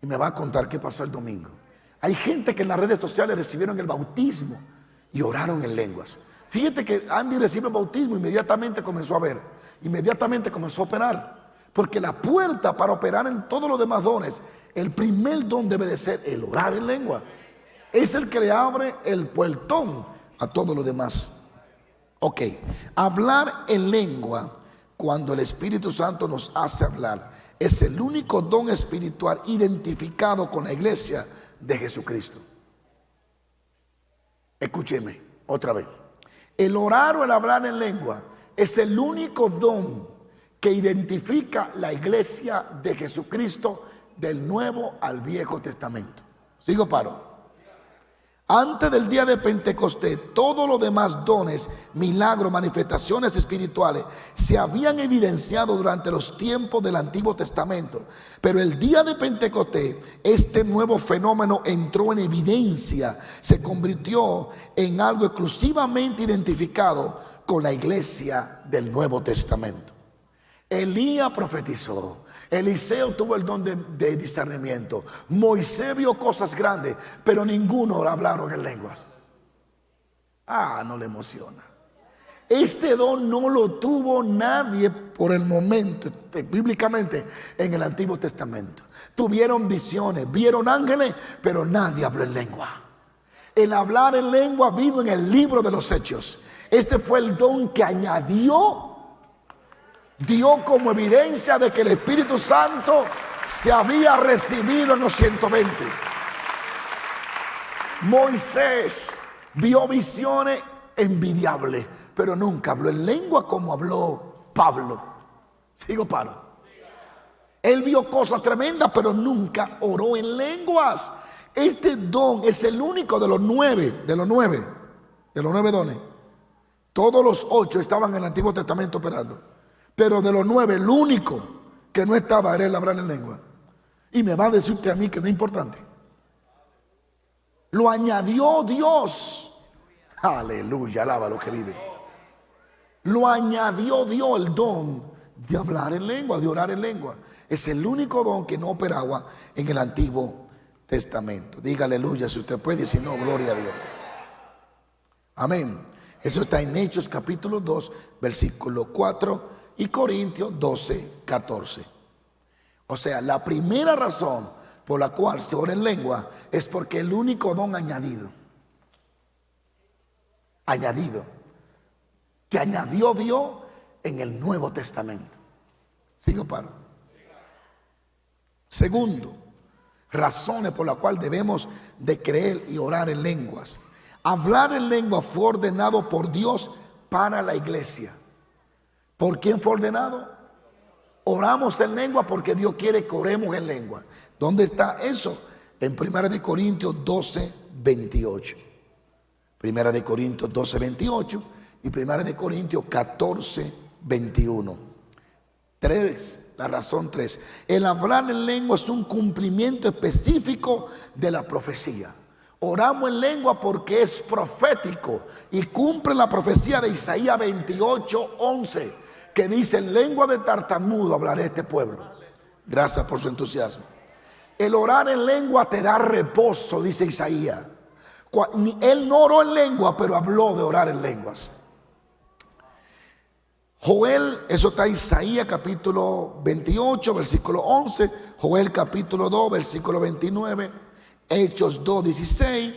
y me va a contar qué pasó el domingo. Hay gente que en las redes sociales recibieron el bautismo y oraron en lenguas. Fíjate que Andy recibe el bautismo, inmediatamente comenzó a ver, inmediatamente comenzó a operar. Porque la puerta para operar en todos los demás dones, el primer don debe de ser el orar en lengua. Es el que le abre el puertón a todo lo demás. Ok, hablar en lengua, cuando el Espíritu Santo nos hace hablar, es el único don espiritual identificado con la iglesia de Jesucristo. Escúcheme otra vez. El orar o el hablar en lengua es el único don que identifica la iglesia de Jesucristo del Nuevo al Viejo Testamento. Sigo paro. Antes del día de Pentecostés, todos los demás dones, milagros, manifestaciones espirituales se habían evidenciado durante los tiempos del Antiguo Testamento. Pero el día de Pentecostés, este nuevo fenómeno entró en evidencia, se convirtió en algo exclusivamente identificado con la iglesia del Nuevo Testamento. Elías profetizó. Eliseo tuvo el don de discernimiento. Moisés vio cosas grandes, pero ninguno hablaron en lenguas. No le emociona. Este don no lo tuvo nadie por el momento, bíblicamente, en el Antiguo Testamento. Tuvieron visiones, vieron ángeles, pero nadie habló en lengua. El hablar en lengua vino en el libro de los Hechos. Este fue el don que dio como evidencia de que el Espíritu Santo se había recibido en los 120. Moisés vio visiones envidiables, pero nunca habló en lengua como habló Pablo. ¿Sigo, paro? Él vio cosas tremendas, pero nunca oró en lenguas. Este don es el único de los nueve dones. Todos los 8 estaban en el Antiguo Testamento operando, pero de los 9, el único que no estaba era el hablar en lengua. Y me va a decir usted a mí que no es importante. Lo añadió Dios. Aleluya, alaba lo que vive. Lo añadió Dios, el don de hablar en lengua, de orar en lengua. Es el único don que no operaba en el Antiguo Testamento. Diga aleluya si usted puede, si no, gloria a Dios. Amén. Eso está en Hechos capítulo 2, versículo 4 y Corintios 12, 14. O sea, la primera razón por la cual se ora en lengua es porque el único don añadido que añadió Dios en el Nuevo Testamento. ¿Sigo, paro? Segundo, razones por las cuales debemos de creer y orar en lenguas. Hablar en lengua fue ordenado por Dios para la iglesia. ¿Por quién fue ordenado? Oramos en lengua porque Dios quiere que oremos en lengua. ¿Dónde está eso? En 1 Corintios 12, 28. 1 Corintios 12, 28 y 1 Corintios 14, 21. 3, la razón 3. El hablar en lengua es un cumplimiento específico de la profecía. Oramos en lengua porque es profético y cumple la profecía de Isaías 28, 11, que dice: en lengua de tartamudo hablaré a este pueblo. Gracias por su entusiasmo. El orar en lengua te da reposo, dice Isaías. Él no oró en lengua, pero habló de orar en lenguas. Joel, eso está en Isaías capítulo 28, versículo 11. Joel capítulo 2, versículo 29. Hechos 2, 16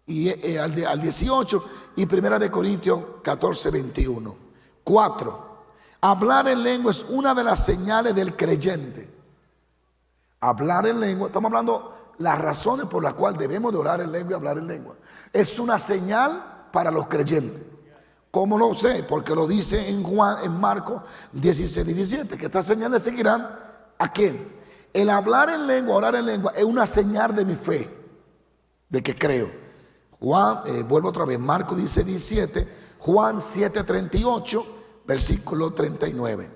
y al 18. Y 1 Corintios 14, 21. 4. Hablar en lengua es una de las señales del creyente. Hablar en lengua, estamos hablando las razones por las cuales debemos de orar en lengua y hablar en lengua. Es una señal para los creyentes. ¿Cómo lo sé? Porque lo dice en Marcos 16, 17, que estas señales seguirán ¿a quién? El hablar en lengua, orar en lengua es una señal de mi fe, de que creo. Vuelvo otra vez, Marcos 16, 17, Juan 7, 38, versículo 39.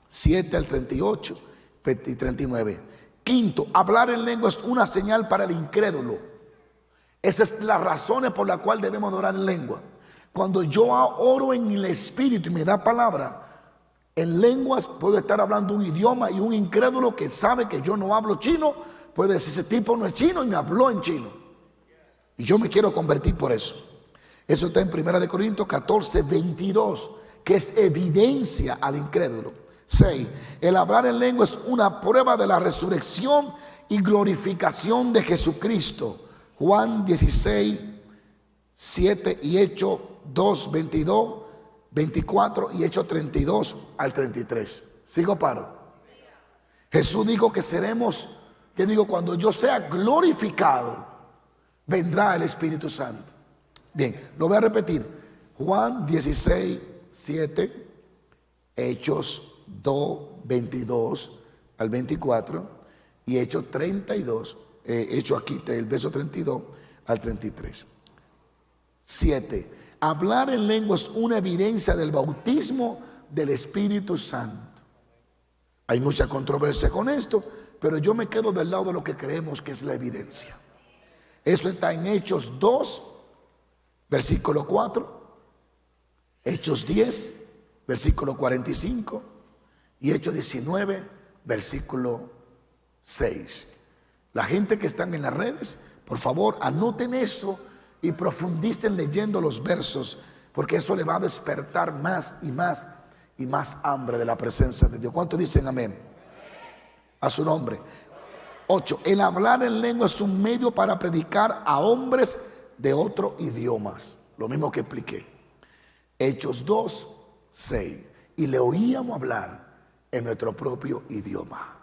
7 al 38 y 39. Quinto, hablar en lengua es una señal para el incrédulo. Esas es las razones por las cuales debemos orar en lengua. Cuando yo oro en el Espíritu y me da palabra, en lenguas puedo estar hablando un idioma y un incrédulo que sabe que yo no hablo chino puede decir: ese tipo no es chino y me habló en chino. Y yo me quiero convertir por eso. Eso está en 1 Corintios 14, 22, que es evidencia al incrédulo. 6. El hablar en lengua es una prueba de la resurrección y glorificación de Jesucristo. Juan 16, 7 y Hechos 2, 22, 24 y Hechos 32 al 33. ¿Sigo, paro? Jesús dijo que seremos, que digo, cuando yo sea glorificado, vendrá el Espíritu Santo. Bien, lo voy a repetir. Juan 16, 7, Hechos 2, 22 al 24 y Hechos 32, Hechos aquí el verso 32 al 33. 7. Hablar en lengua es una evidencia del bautismo del Espíritu Santo. Hay mucha controversia con esto, pero yo me quedo del lado de lo que creemos que es la evidencia. Eso está en Hechos 2, versículo 4, Hechos 10, versículo 45 y Hechos 19, versículo 6. La gente que están en las redes, por favor, anoten eso y profundicen leyendo los versos, porque eso le va a despertar más y más y más hambre de la presencia de Dios. ¿Cuántos dicen amén? A su nombre. 8. El hablar en lengua es un medio para predicar a hombres de otros idiomas. Lo mismo que expliqué. Hechos 2, 6. Y le oíamos hablar en nuestro propio idioma.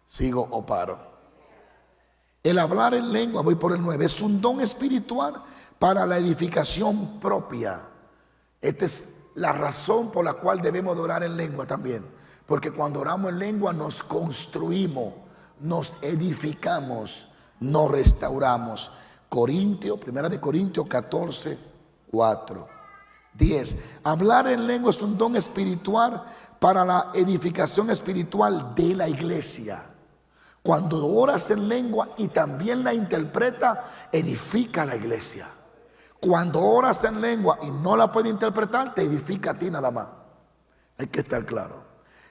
¿Sigo o paro? El hablar en lengua, voy por el 9, es un don espiritual para la edificación propia. Esta es la razón por la cual debemos de orar en lengua también. Porque cuando oramos en lengua nos construimos, nos edificamos, nos restauramos. Primera de Corintios 14, 4. 10. Hablar en lengua es un don espiritual para la edificación espiritual de la iglesia. Cuando oras en lengua y también la interpreta, edifica a la iglesia. Cuando oras en lengua y no la puedes interpretar, te edifica a ti nada más. Hay que estar claro.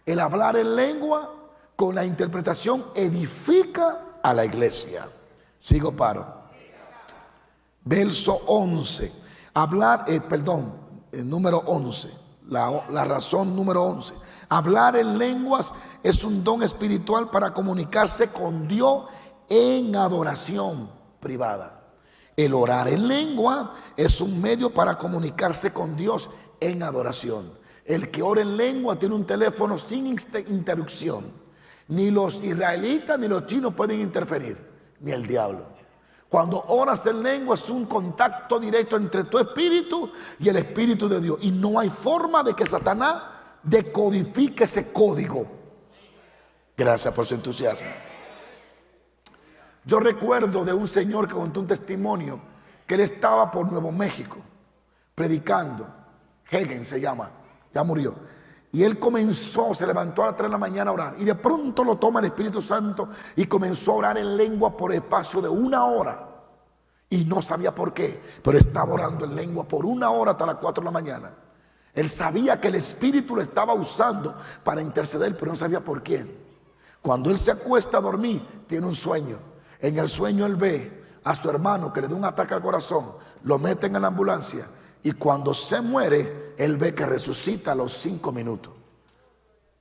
El hablar en lengua con la interpretación edifica a la iglesia. Sigo, paro. Verso 11. Número 11. La razón número 11. Hablar en lenguas es un don espiritual para comunicarse con Dios en adoración privada. El orar en lengua es un medio para comunicarse con Dios en adoración. El que ora en lengua tiene un teléfono sin interrupción. Ni los israelitas ni los chinos pueden interferir, ni el diablo. Cuando oras en lengua es un contacto directo entre tu espíritu y el espíritu de Dios. Y no hay forma de que Satanás decodifique ese código. Gracias por su entusiasmo. Yo recuerdo de un señor que contó un testimonio que él estaba por Nuevo México predicando. Hagen se llama, ya murió. Y él se levantó a las 3 de la mañana a orar. Y de pronto lo toma el Espíritu Santo y comenzó a orar en lengua por espacio de 1 hora. Y no sabía por qué, pero estaba orando en lengua por 1 hora hasta las 4 de la mañana. Él sabía que el Espíritu lo estaba usando para interceder, pero no sabía por quién. Cuando él se acuesta a dormir, tiene un sueño. En el sueño él ve a su hermano que le da un ataque al corazón, lo meten en la ambulancia y cuando se muere, él ve que resucita a los 5 minutos.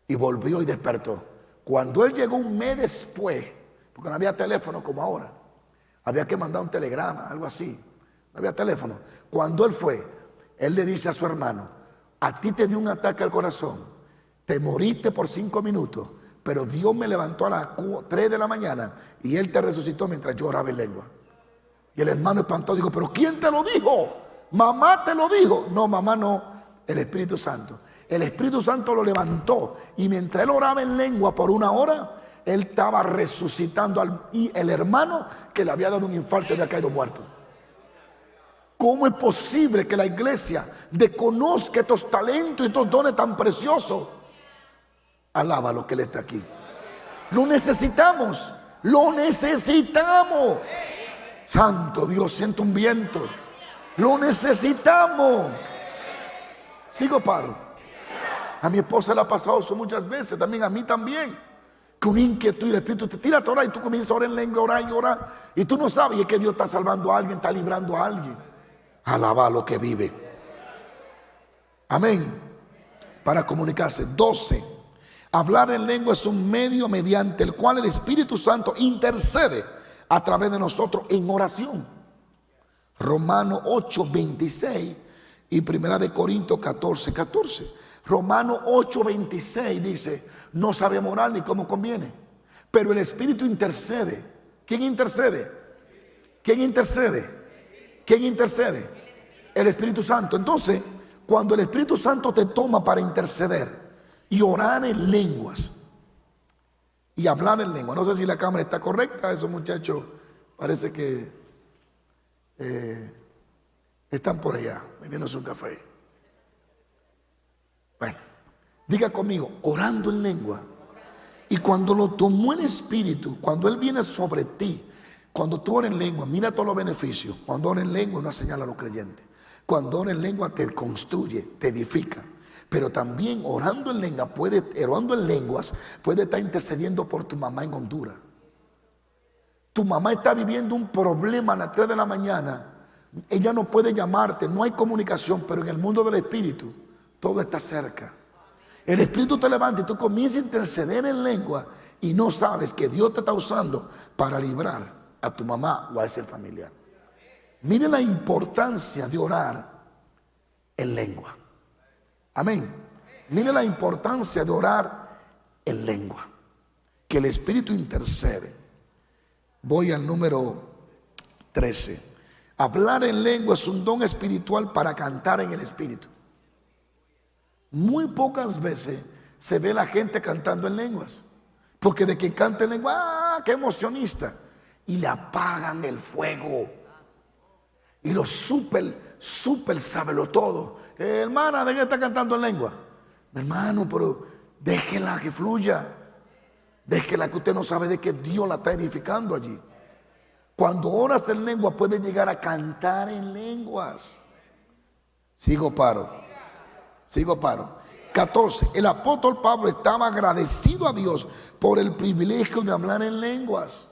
Y volvió y despertó. Cuando él llegó un mes después, porque no había teléfono como ahora, había que mandar un telegrama, algo así, no había teléfono. Cuando él fue, él le dice a su hermano: a ti te dio un ataque al corazón, te moriste por 5 minutos, pero Dios me levantó a las 3 de la mañana y él te resucitó mientras yo oraba en lengua. Y el hermano espantado dijo: pero ¿quién te lo dijo? ¿Mamá te lo dijo? No, mamá no, el Espíritu Santo. El Espíritu Santo lo levantó y mientras él oraba en lengua por 1 hora, él estaba resucitando y el hermano que le había dado un infarto había caído muerto. ¿Cómo es posible que la iglesia desconozca estos talentos y estos dones tan preciosos? Alaba lo que él está aquí. Lo necesitamos. Lo necesitamos. Santo Dios, siento un viento. Lo necesitamos. Sigo, paro. A mi esposa le ha pasado eso muchas veces, también a mí también. Que una inquietud y el Espíritu te tira a orar y tú comienzas a orar en lengua, orar y orar. Y tú no sabes, y es que Dios está salvando a alguien, está librando a alguien. Alaba lo que vive. Amén. Para comunicarse. 12. Hablar en lengua es un medio mediante el cual el Espíritu Santo intercede a través de nosotros en oración. Romanos 8, 26 y Primera de Corintios 14, 14. Romanos 8, 26 dice: no sabemos orar ni cómo conviene, pero el Espíritu intercede. ¿Quién intercede? ¿Quién intercede? ¿Quién intercede? El Espíritu Santo. Entonces, cuando el Espíritu Santo te toma para interceder y orar en lenguas y hablar en lengua, no sé si la cámara está correcta, esos muchachos parece que están por allá bebiéndose un café. Bueno, diga conmigo: orando en lengua. Y cuando lo tomó el Espíritu, cuando Él viene sobre ti, cuando tú oras en lengua, mira todos los beneficios. Cuando oras en lengua, una señal a los creyentes. Cuando oras en lengua, te construye, te edifica. Pero también orando en lenguas puede estar intercediendo por tu mamá en Honduras. Tu mamá está viviendo un problema a las 3 de la mañana. Ella no puede llamarte, no hay comunicación, pero en el mundo del Espíritu todo está cerca. El Espíritu te levanta y tú comienzas a interceder en lengua y no sabes que Dios te está usando para librar a tu mamá o a ese familiar. Miren la importancia de orar en lengua. Amén. Miren la importancia de orar en lengua. Que el Espíritu intercede. Voy al número 13. Hablar en lengua es un don espiritual para cantar en el Espíritu. Muy pocas veces se ve la gente cantando en lenguas. Porque de que canta en lengua, ¡ah, qué emocionista! Y le apagan el fuego. Y los súper sábelo todo. Hermana, ¿de qué está cantando en lengua? Mi hermano, pero déjela que fluya. Déjela, que usted no sabe de que Dios la está edificando allí. Cuando oras en lengua puedes llegar a cantar en lenguas. Sigo paro. 14. El apóstol Pablo estaba agradecido a Dios por el privilegio de hablar en lenguas.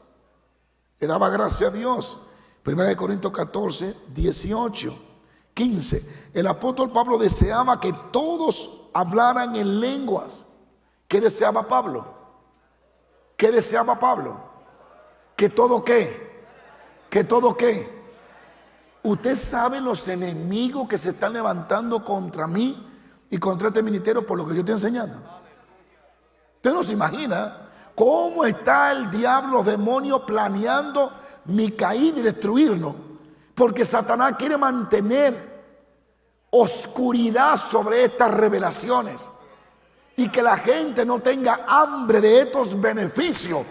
Le daba gracias a Dios. 1 Corintios 14, 18, 15. El apóstol Pablo deseaba que todos hablaran en lenguas. ¿Qué deseaba Pablo? ¿Qué deseaba Pablo? ¿Que todo qué? ¿Que todo qué? Usted sabe los enemigos que se están levantando contra mí y contra este ministerio por lo que yo estoy enseñando. Usted no se imagina cómo está el diablo, los demonios planeando mi caída y destruirnos, porque Satanás quiere mantener oscuridad sobre estas revelaciones y que la gente no tenga hambre de estos beneficios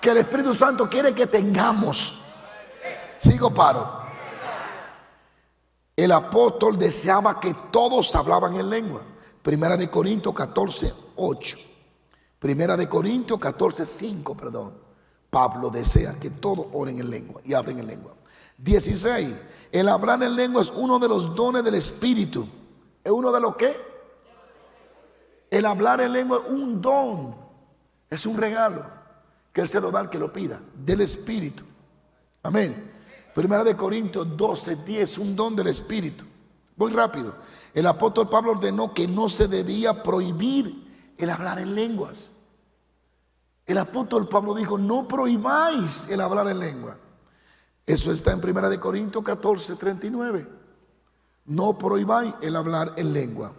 que el Espíritu Santo quiere que tengamos. Sigo paro. El apóstol deseaba que todos hablaban en lengua. 1 Corintios 14, 8. 1 Corintios 14, 5, perdón. Pablo desea que todos oren en lengua y hablen en lengua. 16. El hablar en lengua es uno de los dones del Espíritu. ¿Es uno de los qué? El hablar en lengua es un don. Es un regalo que Él se lo da al que lo pida, del Espíritu. Amén. 1 Corintios 12, 10, un don del Espíritu. Voy rápido. El apóstol Pablo ordenó que no se debía prohibir el hablar en lenguas. El apóstol Pablo dijo, no prohibáis el hablar en lengua. Eso está en 1 Corintios 14, 39. No prohibáis el hablar en lengua.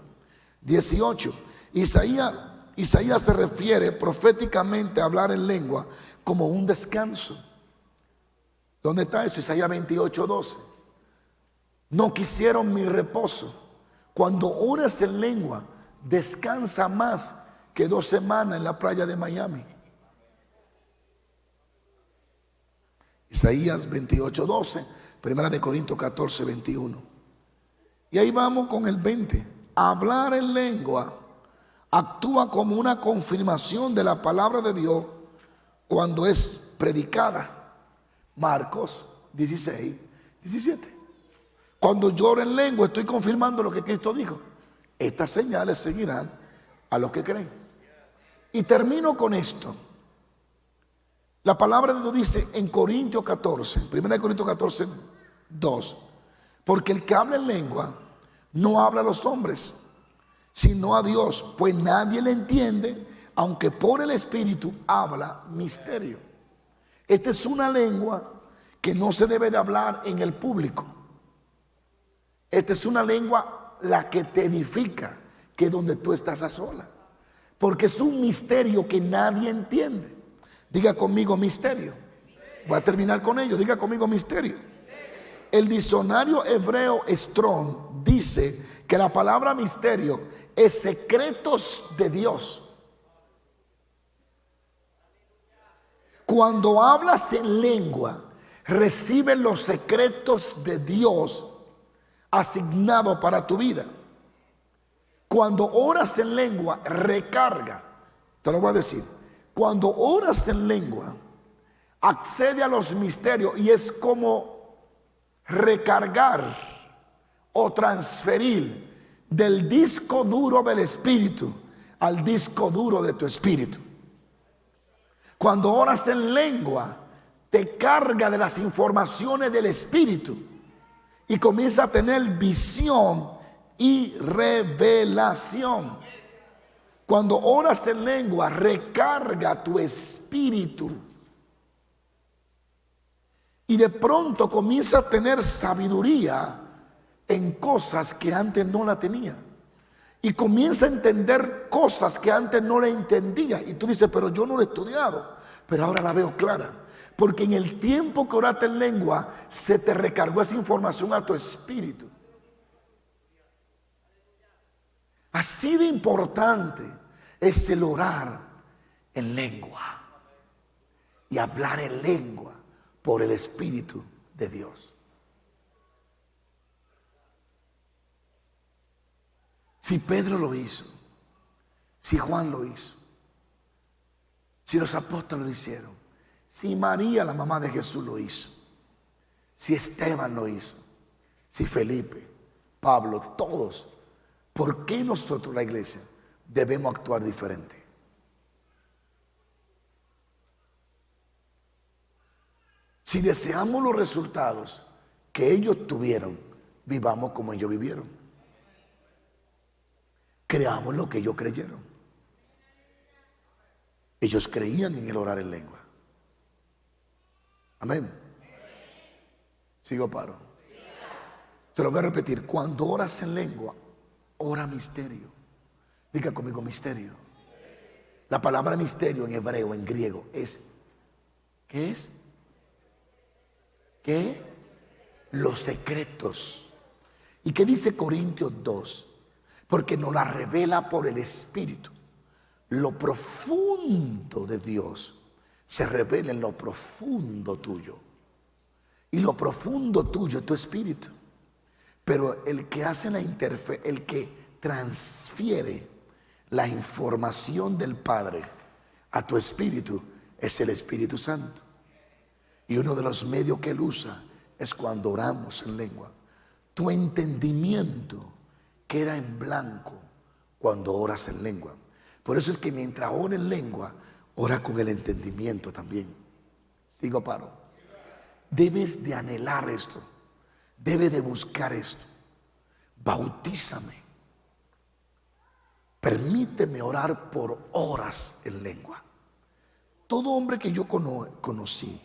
18. Isaías se refiere proféticamente a hablar en lengua como un descanso. ¿Dónde está eso? Isaías 28, 12. No quisieron mi reposo. Cuando oras en lengua, descansa más que 2 semanas en la playa de Miami. Isaías 28, 12. 1 Corintios 14, 21. Y ahí vamos con el 20. Hablar en lengua actúa como una confirmación de la palabra de Dios cuando es predicada. Marcos 16, 17. Cuando yo oro en lengua estoy confirmando lo que Cristo dijo. Estas señales seguirán a los que creen. Y termino con esto. La palabra de Dios dice en Corintios 14, 1 Corintios 14, 2. Porque el que habla en lengua no habla a los hombres, sino a Dios, pues nadie le entiende, aunque por el Espíritu habla misterio. Esta es una lengua que no se debe de hablar en el público. Esta es una lengua la que te edifica, que es donde tú estás a sola. Porque es un misterio que nadie entiende. Diga conmigo misterio. Voy a terminar con ello. Diga conmigo misterio. El diccionario hebreo Strong dice que la palabra misterio es secretos de Dios. Cuando hablas en lengua, recibes los secretos de Dios asignados para tu vida. Cuando oras en lengua, recarga. Te lo voy a decir. Cuando oras en lengua, accede a los misterios y es como recargar o transferir del disco duro del espíritu al disco duro de tu espíritu. Cuando oras en lengua, te carga de las informaciones del espíritu y comienza a tener visión y revelación. Cuando oras en lengua, recarga tu espíritu. Y de pronto comienza a tener sabiduría en cosas que antes no la tenía. Y comienza a entender cosas que antes no la entendía. Y tú dices, pero yo no la he estudiado, pero ahora la veo clara. Porque en el tiempo que oraste en lengua, se te recargó esa información a tu espíritu. Así de importante es el orar en lengua y hablar en lengua por el Espíritu de Dios. Si Pedro lo hizo, si Juan lo hizo, si los apóstoles lo hicieron, si María, la mamá de Jesús, lo hizo, si Esteban lo hizo, si Felipe, Pablo, todos, ¿por qué nosotros, la iglesia, debemos actuar diferente? Si deseamos los resultados que ellos tuvieron, vivamos como ellos vivieron. Creamos lo que ellos creyeron. Ellos creían en el orar en lengua. Amén. Sigo, paro. Te lo voy a repetir. Cuando oras en lengua, ora misterio. Diga conmigo misterio. La palabra misterio en hebreo, en griego, es, ¿qué es? ¿Qué? Los secretos. ¿Y qué dice Corintios 2? Porque nos la revela por el Espíritu. Lo profundo de Dios se revela en lo profundo tuyo. Y lo profundo tuyo es tu espíritu. Pero el que hace el que transfiere la información del Padre a tu espíritu es el Espíritu Santo. Y uno de los medios que él usa es cuando oramos en lengua. Tu entendimiento queda en blanco cuando oras en lengua. Por eso es que mientras ora en lengua, ora con el entendimiento también. Sigo, paro. Debes de anhelar esto. Debes de buscar esto. Bautízame. Permíteme orar por horas en lengua. Todo hombre que yo conocí,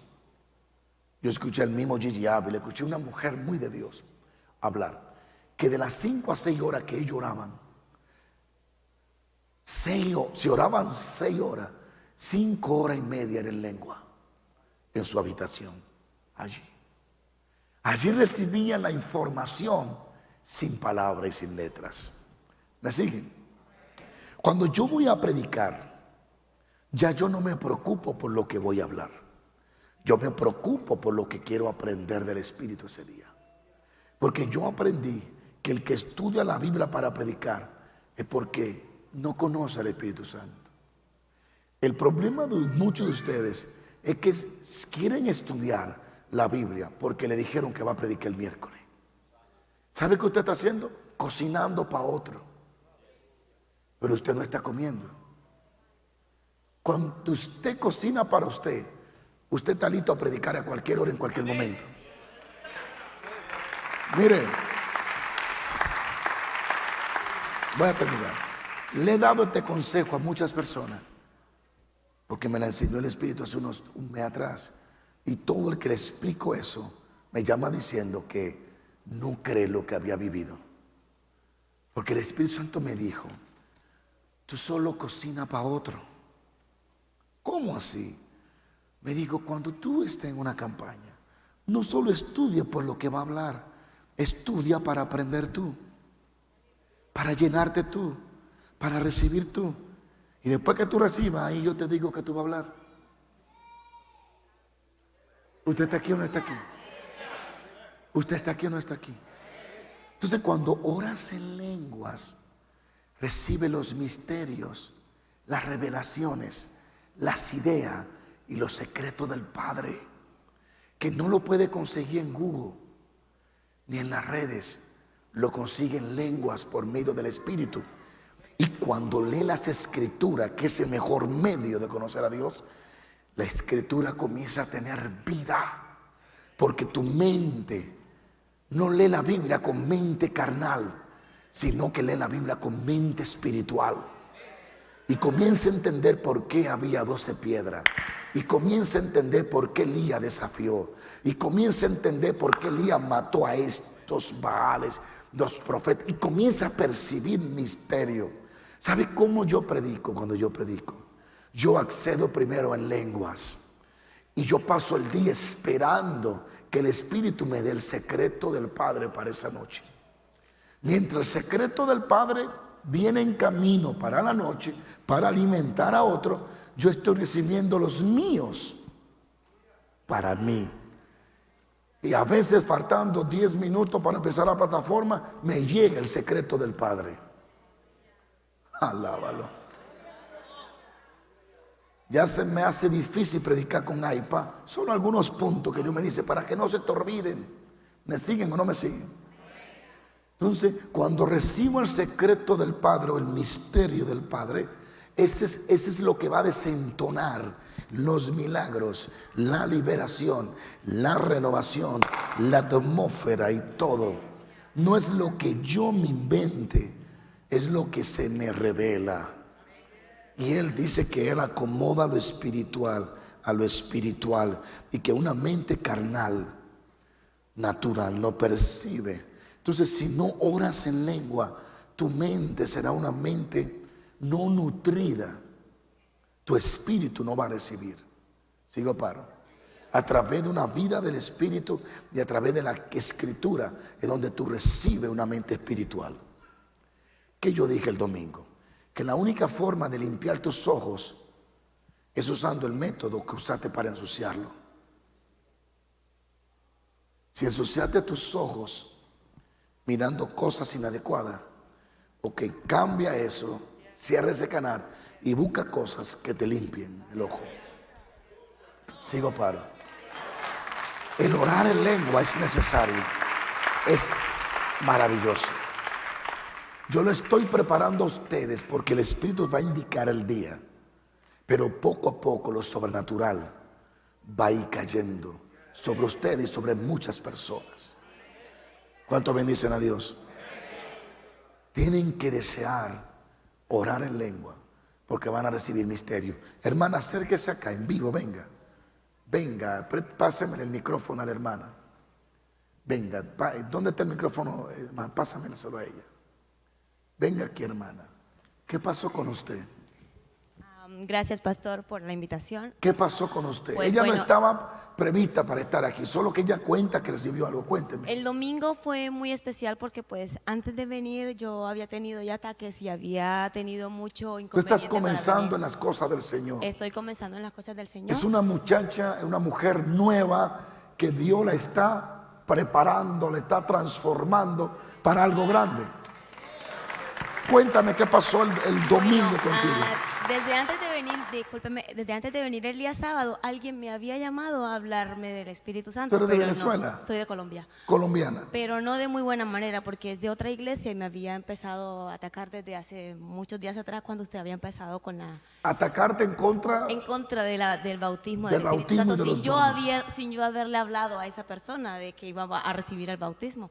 yo escuché al mismo Gigi Ávila, escuché a una mujer muy de Dios hablar, que de las 5 a 6 horas que ellos oraban, si oraban 6 horas, 5 horas y media era en lengua, en su habitación, allí recibían la información sin palabras y sin letras. ¿Me siguen? Cuando yo voy a predicar, ya yo no me preocupo por lo que voy a hablar. Yo me preocupo por lo que quiero aprender del Espíritu ese día. Porque yo aprendí que el que estudia la Biblia para predicar es porque no conoce al Espíritu Santo. El problema de muchos de ustedes es que quieren estudiar la Biblia porque le dijeron que va a predicar el miércoles. ¿Sabe qué usted está haciendo? Cocinando para otro. Pero usted no está comiendo. Cuando usted cocina para usted, usted está listo a predicar a cualquier hora, en cualquier momento. Mire, voy a terminar. Le he dado este consejo a muchas personas porque me la enseñó el Espíritu hace un mes atrás. Y todo el que le explico eso me llama diciendo que no cree lo que había vivido. Porque el Espíritu Santo me dijo: tú solo cocinas para otro. ¿Cómo así? Me dijo: cuando tú estés en una campaña, no solo estudia por lo que va a hablar, estudia para aprender tú, para llenarte tú, para recibir tú. Y después que tú recibas, ahí yo te digo que tú vas a hablar. ¿Usted está aquí o no está aquí? ¿Usted está aquí o no está aquí? Entonces, cuando oras en lenguas, recibe los misterios, las revelaciones, las ideas y los secretos del Padre, que no lo puede conseguir en Google ni en las redes. Lo consigue en lenguas por medio del Espíritu. Y cuando lee las Escrituras, que es el mejor medio de conocer a Dios, la Escritura comienza a tener vida, porque tu mente no lee la Biblia con mente carnal, sino que lee la Biblia con mente espiritual. Y comienza a entender por qué había 12 piedras. Y comienza a entender por qué Elías desafió. Y comienza a entender por qué Elías mató a estos Baales, los profetas. Y comienza a percibir misterio. ¿Sabe cómo yo predico cuando yo predico? Yo accedo primero en lenguas. Y yo paso el día esperando que el Espíritu me dé el secreto del Padre para esa noche. Mientras el secreto del Padre viene en camino para la noche, para alimentar a otro, yo estoy recibiendo los míos para mí. Y a veces faltando 10 minutos para empezar la plataforma, me llega el secreto del Padre. Alábalo. Ya se me hace difícil predicar con iPad. Solo algunos puntos que Dios me dice para que no se te olviden. ¿Me siguen o no me siguen? Entonces, cuando recibo el secreto del Padre o el misterio del Padre, ese es lo que va a desentonar los milagros, la liberación, la renovación, la atmósfera y todo. No es lo que yo me invente, es lo que se me revela. Y Él dice que Él acomoda lo espiritual a lo espiritual y que una mente carnal, natural, no percibe. Entonces, si no oras en lengua, tu mente será una mente no nutrida. Tu espíritu no va a recibir. Sigo paro. A través de una vida del espíritu y a través de la escritura es donde tú recibes una mente espiritual. ¿Qué yo dije el domingo? Que la única forma de limpiar tus ojos es usando el método que usaste para ensuciarlo. Si ensuciaste tus ojos mirando cosas inadecuadas, ok, cambia eso, cierra ese canal y busca cosas que te limpien el ojo. Sigo paro. El orar en lengua es necesario, es maravilloso. Yo lo estoy preparando a ustedes porque el Espíritu va a indicar el día, pero poco a poco lo sobrenatural va a ir cayendo sobre ustedes y sobre muchas personas. ¿Cuánto bendicen a Dios? Tienen que desear orar en lengua porque van a recibir misterio. Hermana, acérquese acá en vivo, venga. Venga, pásame el micrófono a la hermana. Venga, ¿dónde está el micrófono? Pásamelo a ella. Venga aquí, hermana. ¿Qué pasó con usted? Gracias, pastor, por la invitación. ¿Qué pasó con usted? Pues, ella no estaba prevista para estar aquí, solo que ella cuenta que recibió algo. Cuénteme. El domingo fue muy especial porque pues antes de venir yo había tenido ya ataques y había tenido mucho inconveniente. Tú estás comenzando en las cosas del Señor. Estoy comenzando en las cosas del Señor. Es una muchacha, una mujer nueva que Dios la está preparando, la está transformando para algo grande. Cuéntame qué pasó el domingo contigo. Desde antes de venir, discúlpeme, desde antes de venir el día sábado, alguien me había llamado a hablarme del Espíritu Santo. ¿Tú eres de pero Venezuela? No, soy de Colombia. Colombiana. Pero no de muy buena manera, porque es de otra iglesia y me había empezado a atacar desde hace muchos días atrás cuando usted había empezado con la... Atacarte en contra del bautismo del del Espíritu Santo, bautismo de los dones. sin yo haberle hablado a esa persona de que iba a recibir el bautismo.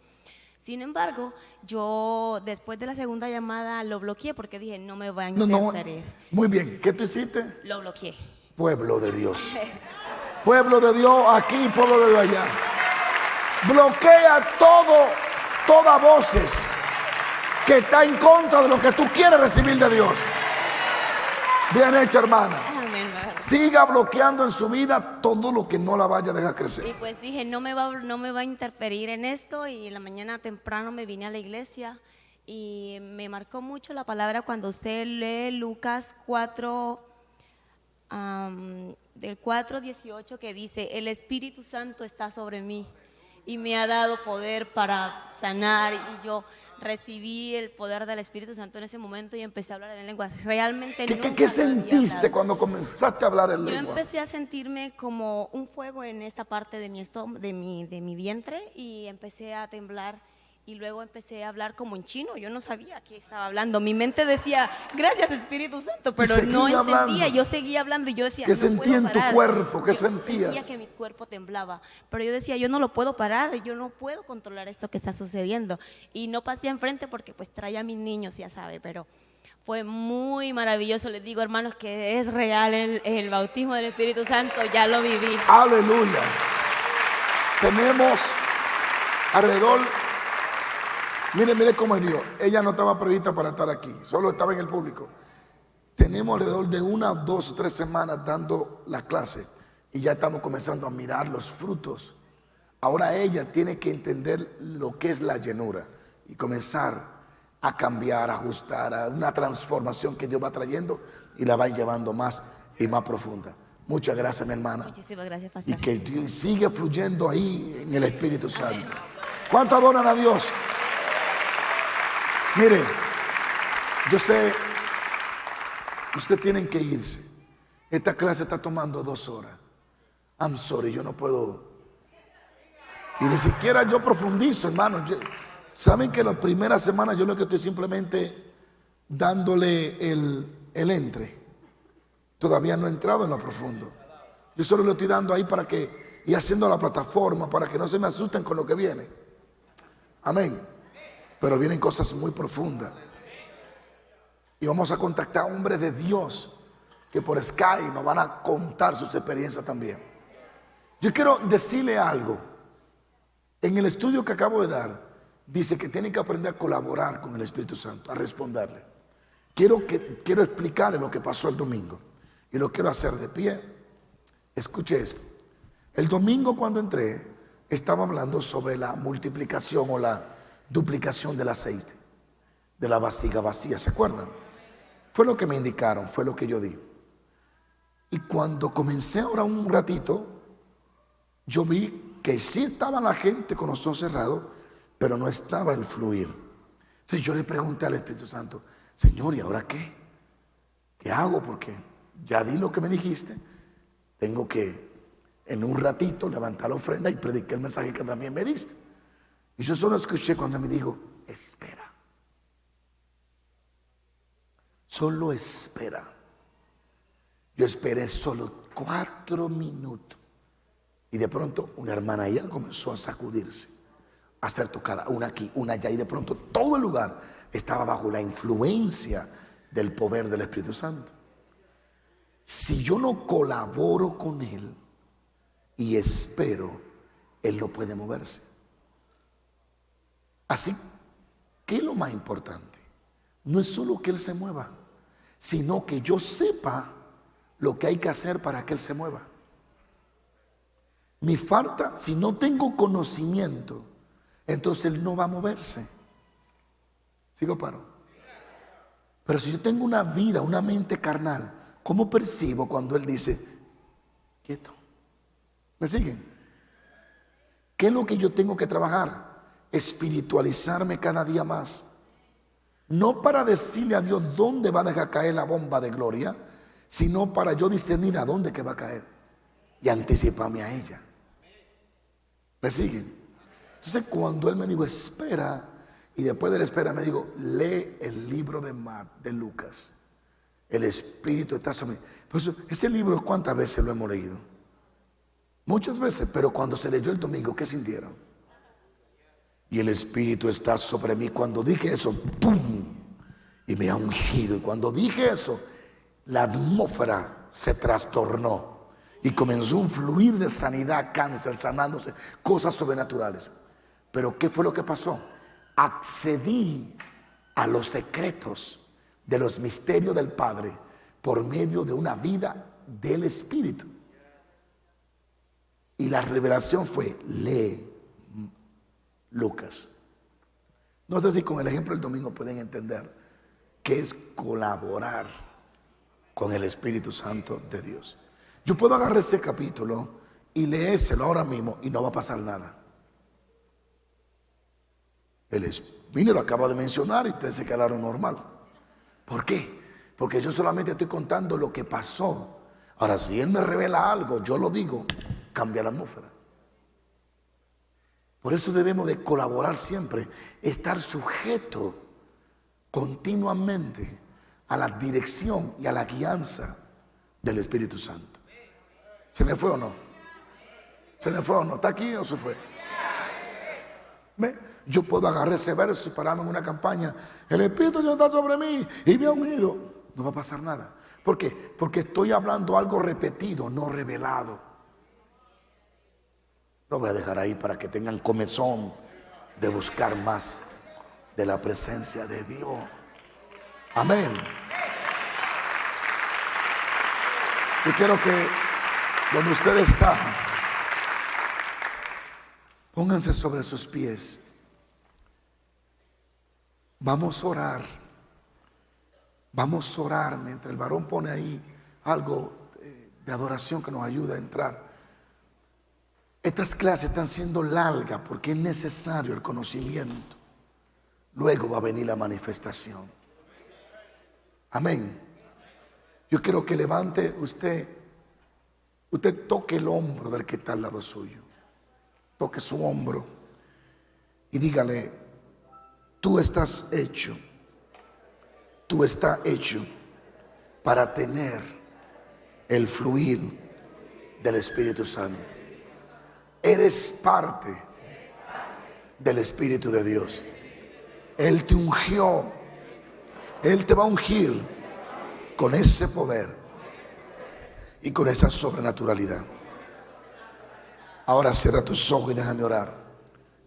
Sin embargo, yo después de la segunda llamada lo bloqueé porque dije, no me va a interferir. Muy bien, ¿qué tú hiciste? Lo bloqueé. Pueblo de Dios. Pueblo de Dios aquí, pueblo de Dios allá. Bloquea todas voces que está en contra de lo que tú quieres recibir de Dios. Bien hecho, hermana. Siga bloqueando en su vida todo lo que no la vaya a dejar crecer. Y pues dije, no me va a interferir en esto. Y en la mañana temprano me vine a la iglesia y me marcó mucho la palabra cuando usted lee Lucas 4, del 4:18, que dice, el Espíritu Santo está sobre mí y me ha dado poder para sanar. Y yo recibí el poder del Espíritu Santo en ese momento y empecé a hablar en lenguas. Realmente ¿Qué sentiste cuando comenzaste a hablar en lengua? Yo empecé a sentirme como un fuego en esta parte de mi estómago, de mi vientre, y empecé a temblar. Y luego empecé a hablar como en chino. Yo no sabía qué estaba hablando. Mi mente decía, gracias Espíritu Santo, pero no entendía. Hablando. Yo seguía hablando y yo decía, ¿qué no sentía en tu cuerpo? ¿Qué sentías? Sentía que mi cuerpo temblaba. Pero yo decía, yo no lo puedo parar, yo no puedo controlar esto que está sucediendo. Y no pasé enfrente porque pues traía a mis niños, ya sabe. Pero Fue muy maravilloso. Les digo, hermanos, que es real el bautismo del Espíritu Santo. Ya lo viví. Aleluya. Tenemos alrededor, mire cómo es Dios. Ella no estaba prevista para estar aquí, solo estaba en el público. Tenemos alrededor de 1, 2 o 3 semanas dando la clase y ya estamos comenzando a mirar los frutos. Ahora ella tiene que entender lo que es la llenura y comenzar a cambiar, a ajustar, a una transformación que Dios va trayendo y la va llevando más y más profunda. Muchas gracias, mi hermana. Muchísimas gracias, pastor. Y que Dios siga fluyendo ahí en el Espíritu Santo. ¿Cuánto adoran a Dios? Mire, yo sé que ustedes tienen que irse. Esta clase está tomando 2 horas. I'm sorry, yo no puedo. Y ni siquiera yo profundizo, hermano. Saben que la primera semana yo lo que estoy simplemente dándole el entre. Todavía no he entrado en lo profundo. Yo solo le estoy dando ahí para que, y haciendo la plataforma para que no se me asusten con lo que viene. Amén. Pero vienen cosas muy profundas. Y vamos a contactar a hombres de Dios que por Skype nos van a contar sus experiencias también. Yo quiero decirle algo. En el estudio que acabo de dar, dice que tienen que aprender a colaborar con el Espíritu Santo, a responderle. Quiero explicarle lo que pasó el domingo. Y lo quiero hacer de pie. Escuche esto. El domingo cuando entré, estaba hablando sobre la multiplicación o la duplicación del aceite, de la vasija vacía, ¿se acuerdan? Fue lo que me indicaron, fue lo que yo di. Y cuando comencé ahora un ratito, yo vi que sí estaba la gente con los ojos cerrados, pero no estaba el fluir. Entonces yo le pregunté al Espíritu Santo, Señor, ¿y ahora qué? ¿Qué hago? Porque ya di lo que me dijiste, tengo que en un ratito levantar la ofrenda y prediqué el mensaje que también me diste. Y yo solo escuché cuando me dijo, espera. Solo espera. Yo esperé solo 4 minutos. Y de pronto una hermana allá comenzó a sacudirse, a ser tocada, una aquí, una allá. Y de pronto todo el lugar estaba bajo la influencia del poder del Espíritu Santo. Si yo no colaboro con Él y espero, Él no puede moverse. Así que lo más importante no es solo que Él se mueva, sino que yo sepa lo que hay que hacer para que Él se mueva. Mi falta, si no tengo conocimiento, entonces Él no va a moverse. ¿Sigo paro? Pero si yo tengo una vida, una mente carnal, ¿cómo percibo cuando Él dice, quieto? ¿Me siguen? ¿Qué es lo que yo tengo que trabajar? Espiritualizarme cada día más. No para decirle a Dios dónde va a dejar caer la bomba de gloria, sino para yo discernir a dónde que va a caer y anticiparme a ella. ¿Me siguen? Entonces cuando Él me dijo, espera, y después de la espera me dijo, lee el libro de Lucas. El Espíritu está sobre mí. Pues ese libro, ¿cuántas veces lo hemos leído? Muchas veces, pero cuando se leyó el domingo, ¿qué sintieron? Y el Espíritu está sobre mí. Cuando dije eso, ¡pum! Y me ha ungido. Y cuando dije eso, la atmósfera se trastornó. Y comenzó un fluir de sanidad, cáncer, sanándose, cosas sobrenaturales. Pero ¿qué fue lo que pasó? Accedí a los secretos de los misterios del Padre por medio de una vida del Espíritu. Y la revelación fue, lee Lucas. No sé si con el ejemplo del domingo pueden entender que es colaborar con el Espíritu Santo de Dios. Yo puedo agarrar ese capítulo y leérselo ahora mismo y no va a pasar nada. Mire, lo acabo de mencionar y ustedes se quedaron normal. ¿Por qué? Porque yo solamente estoy contando lo que pasó. Ahora, si Él me revela algo, yo lo digo, cambia la atmósfera. Por eso debemos de colaborar siempre, estar sujeto continuamente a la dirección y a la guianza del Espíritu Santo. ¿Se me fue o no? ¿Se me fue o no? ¿Está aquí o se fue? ¿Ve? Yo puedo agarrar ese verso y pararme en una campaña. El Espíritu Santo está sobre mí y me ha unido. No va a pasar nada. ¿Por qué? Porque estoy hablando algo repetido, no revelado. Lo voy a dejar ahí para que tengan comezón de buscar más de la presencia de Dios. Amén. Yo quiero que donde ustedes están, pónganse sobre sus pies. Vamos a orar. Vamos a orar mientras el varón pone ahí algo de adoración que nos ayuda a entrar. Estas clases están siendo largas porque es necesario el conocimiento. Luego va a venir la manifestación. Amén. Yo quiero que levante usted toque el hombro del que está al lado suyo. Toque su hombro y dígale: tú estás hecho para tener el fluir del Espíritu Santo. Eres parte del Espíritu de Dios. Él te ungió. Él te va a ungir con ese poder y con esa sobrenaturalidad. Ahora cierra tus ojos y déjame orar.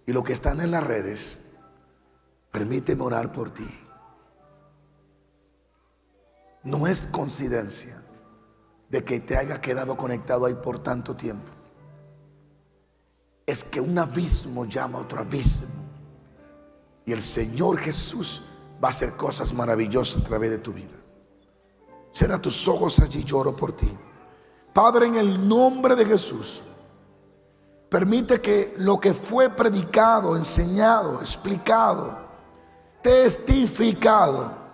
Y los que están en las redes, permíteme orar por ti. No es coincidencia de que te haya quedado conectado ahí por tanto tiempo. Es que un abismo llama a otro abismo. Y el Señor Jesús va a hacer cosas maravillosas a través de tu vida. Cierra tus ojos allí, lloro por ti. Padre, en el nombre de Jesús, permite que lo que fue predicado, enseñado, explicado, testificado,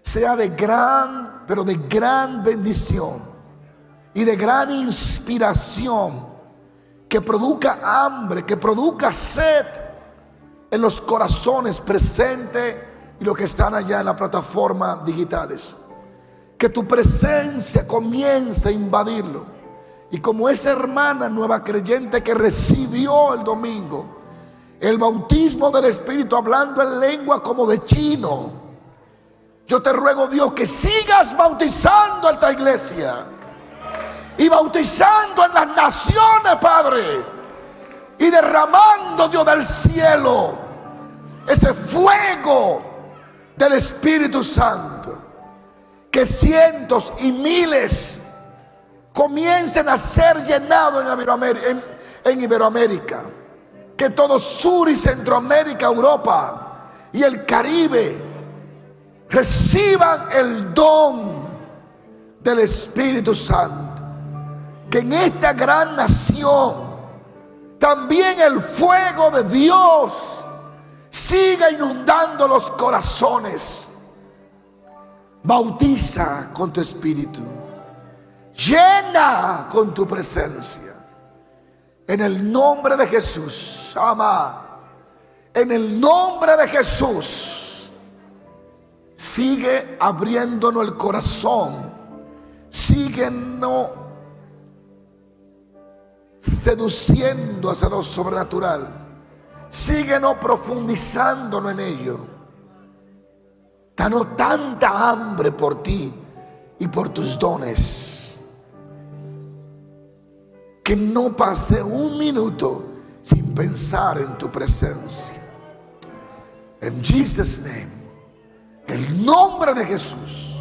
sea de gran, pero de gran bendición y de gran inspiración, que produzca hambre, que produzca sed en los corazones presentes y los que están allá en las plataformas digitales. Que tu presencia comience a invadirlo. Y como esa hermana nueva creyente que recibió el domingo el bautismo del Espíritu, hablando en lengua como de chino, yo te ruego, Dios, que sigas bautizando a esta iglesia y bautizando en las naciones, Padre, y derramando, Dios, del cielo ese fuego del Espíritu Santo. Que cientos y miles comiencen a ser llenados en Iberoamérica. Que todo Sur y Centroamérica, Europa y el Caribe reciban el don del Espíritu Santo. Que en esta gran nación también el fuego de Dios siga inundando los corazones. Bautiza con tu Espíritu, llena con tu presencia. En el nombre de Jesús, ama. En el nombre de Jesús, sigue abriéndonos el corazón, síguenos seduciendo hacia lo sobrenatural, síguenos profundizándonos en ello. Danos tanta hambre por ti y por tus dones, que no pase un minuto sin pensar en tu presencia. En Jesus' name, en el nombre de Jesús,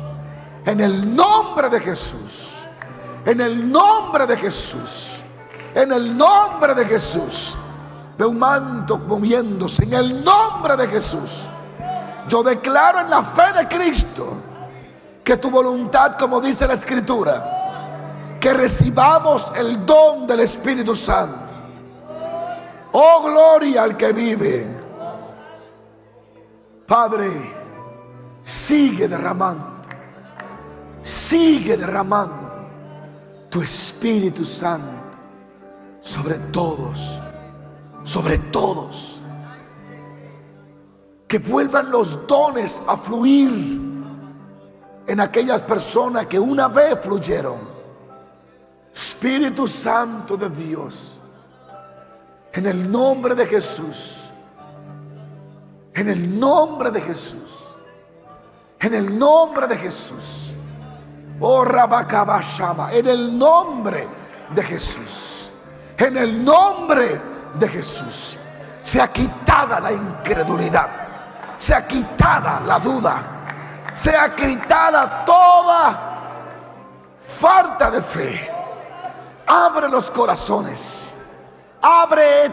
en el nombre de Jesús, en el nombre de Jesús, en el nombre de Jesús. Veo un manto moviéndose en el nombre de Jesús. Yo declaro en la fe de Cristo que tu voluntad, como dice la Escritura, que recibamos el don del Espíritu Santo. Oh, gloria al que vive. Padre, sigue derramando tu Espíritu Santo sobre todos, sobre todos. Que vuelvan los dones a fluir en aquellas personas que una vez fluyeron. Espíritu Santo de Dios, en el nombre de Jesús, En el nombre de Jesús. En el nombre de Jesús. Oh, Rabakabashama. En el nombre de Jesús. En el nombre de Jesús. Sea quitada la incredulidad. Sea quitada la duda. Sea quitada toda falta de fe. Abre los corazones. Abre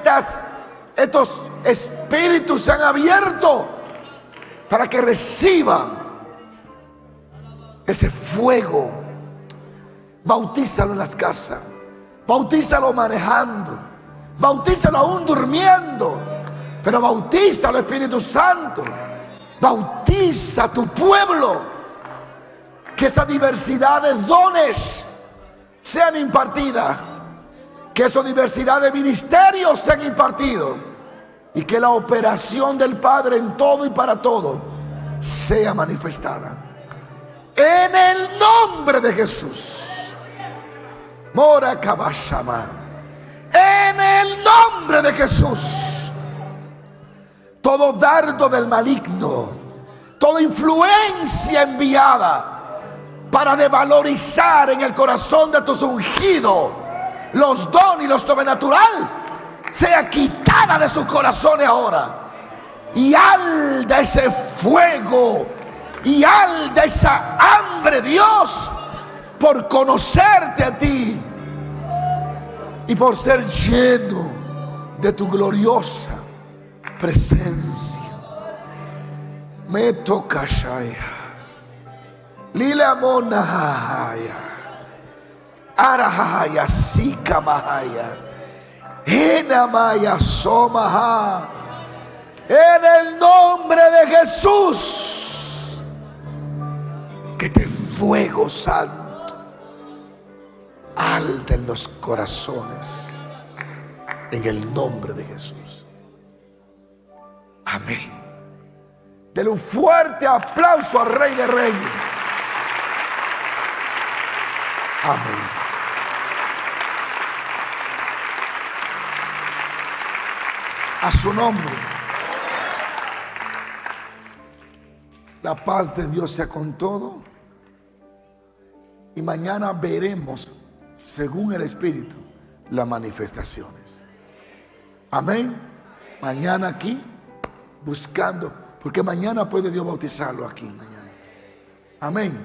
estos espíritus se han abierto para que reciban ese fuego. Bautízalo en las casas. Bautízalo manejando. Bautízalo aún durmiendo. Pero bautízalo, Espíritu Santo. Bautiza a tu pueblo. Que esa diversidad de dones sean impartidas. Que esa diversidad de ministerios sean impartidos. Y que la operación del Padre en todo y para todo sea manifestada. En el nombre de Jesús. Mora Kabashama. En el nombre de Jesús. Todo dardo del maligno, toda influencia enviada para devalorizar en el corazón de tus ungidos los dones y lo sobrenatural, sea quitada de sus corazones ahora. Y alda ese fuego, y alda esa hambre, Dios, por conocerte a ti y por ser lleno de tu gloriosa presencia. Me toca Shaya. Lila Monahaya. Arahaya Sika Mahaya. Enamaya Somaha. En el nombre de Jesús. Que este fuego santo alta en los corazones. En el nombre de Jesús. Amén. Denle un fuerte aplauso al Rey de Reyes. Amén. A su nombre. La paz de Dios sea con todo. Y mañana veremos, según el Espíritu, las manifestaciones. Amén. Mañana aquí, buscando, porque mañana puede Dios bautizarlo aquí, mañana. Amén.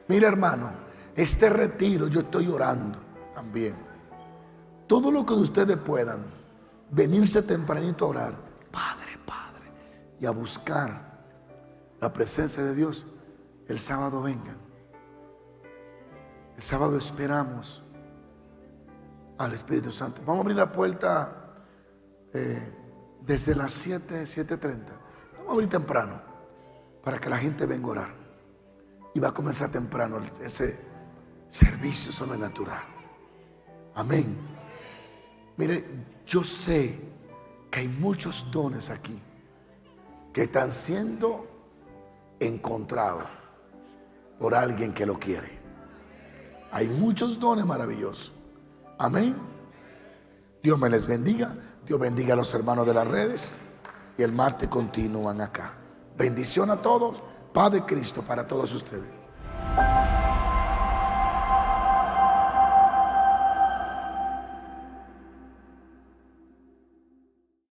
Mira, hermano, este retiro yo estoy orando también. Todo lo que ustedes puedan, venirse tempranito a orar, Padre, Padre, y a buscar la presencia de Dios. El sábado vengan. El sábado esperamos al Espíritu Santo. Vamos a abrir la puerta desde las 7:30. Vamos a abrir temprano para que la gente venga a orar. Y va a comenzar temprano ese servicio sobrenatural. Amén. Mire, yo sé que hay muchos dones aquí que están siendo encontrados por alguien que lo quiere. Hay muchos dones maravillosos. Amén. Dios me les bendiga. Dios bendiga a los hermanos de las redes. Y el martes continúan acá. Bendición a todos. Paz de Cristo para todos ustedes.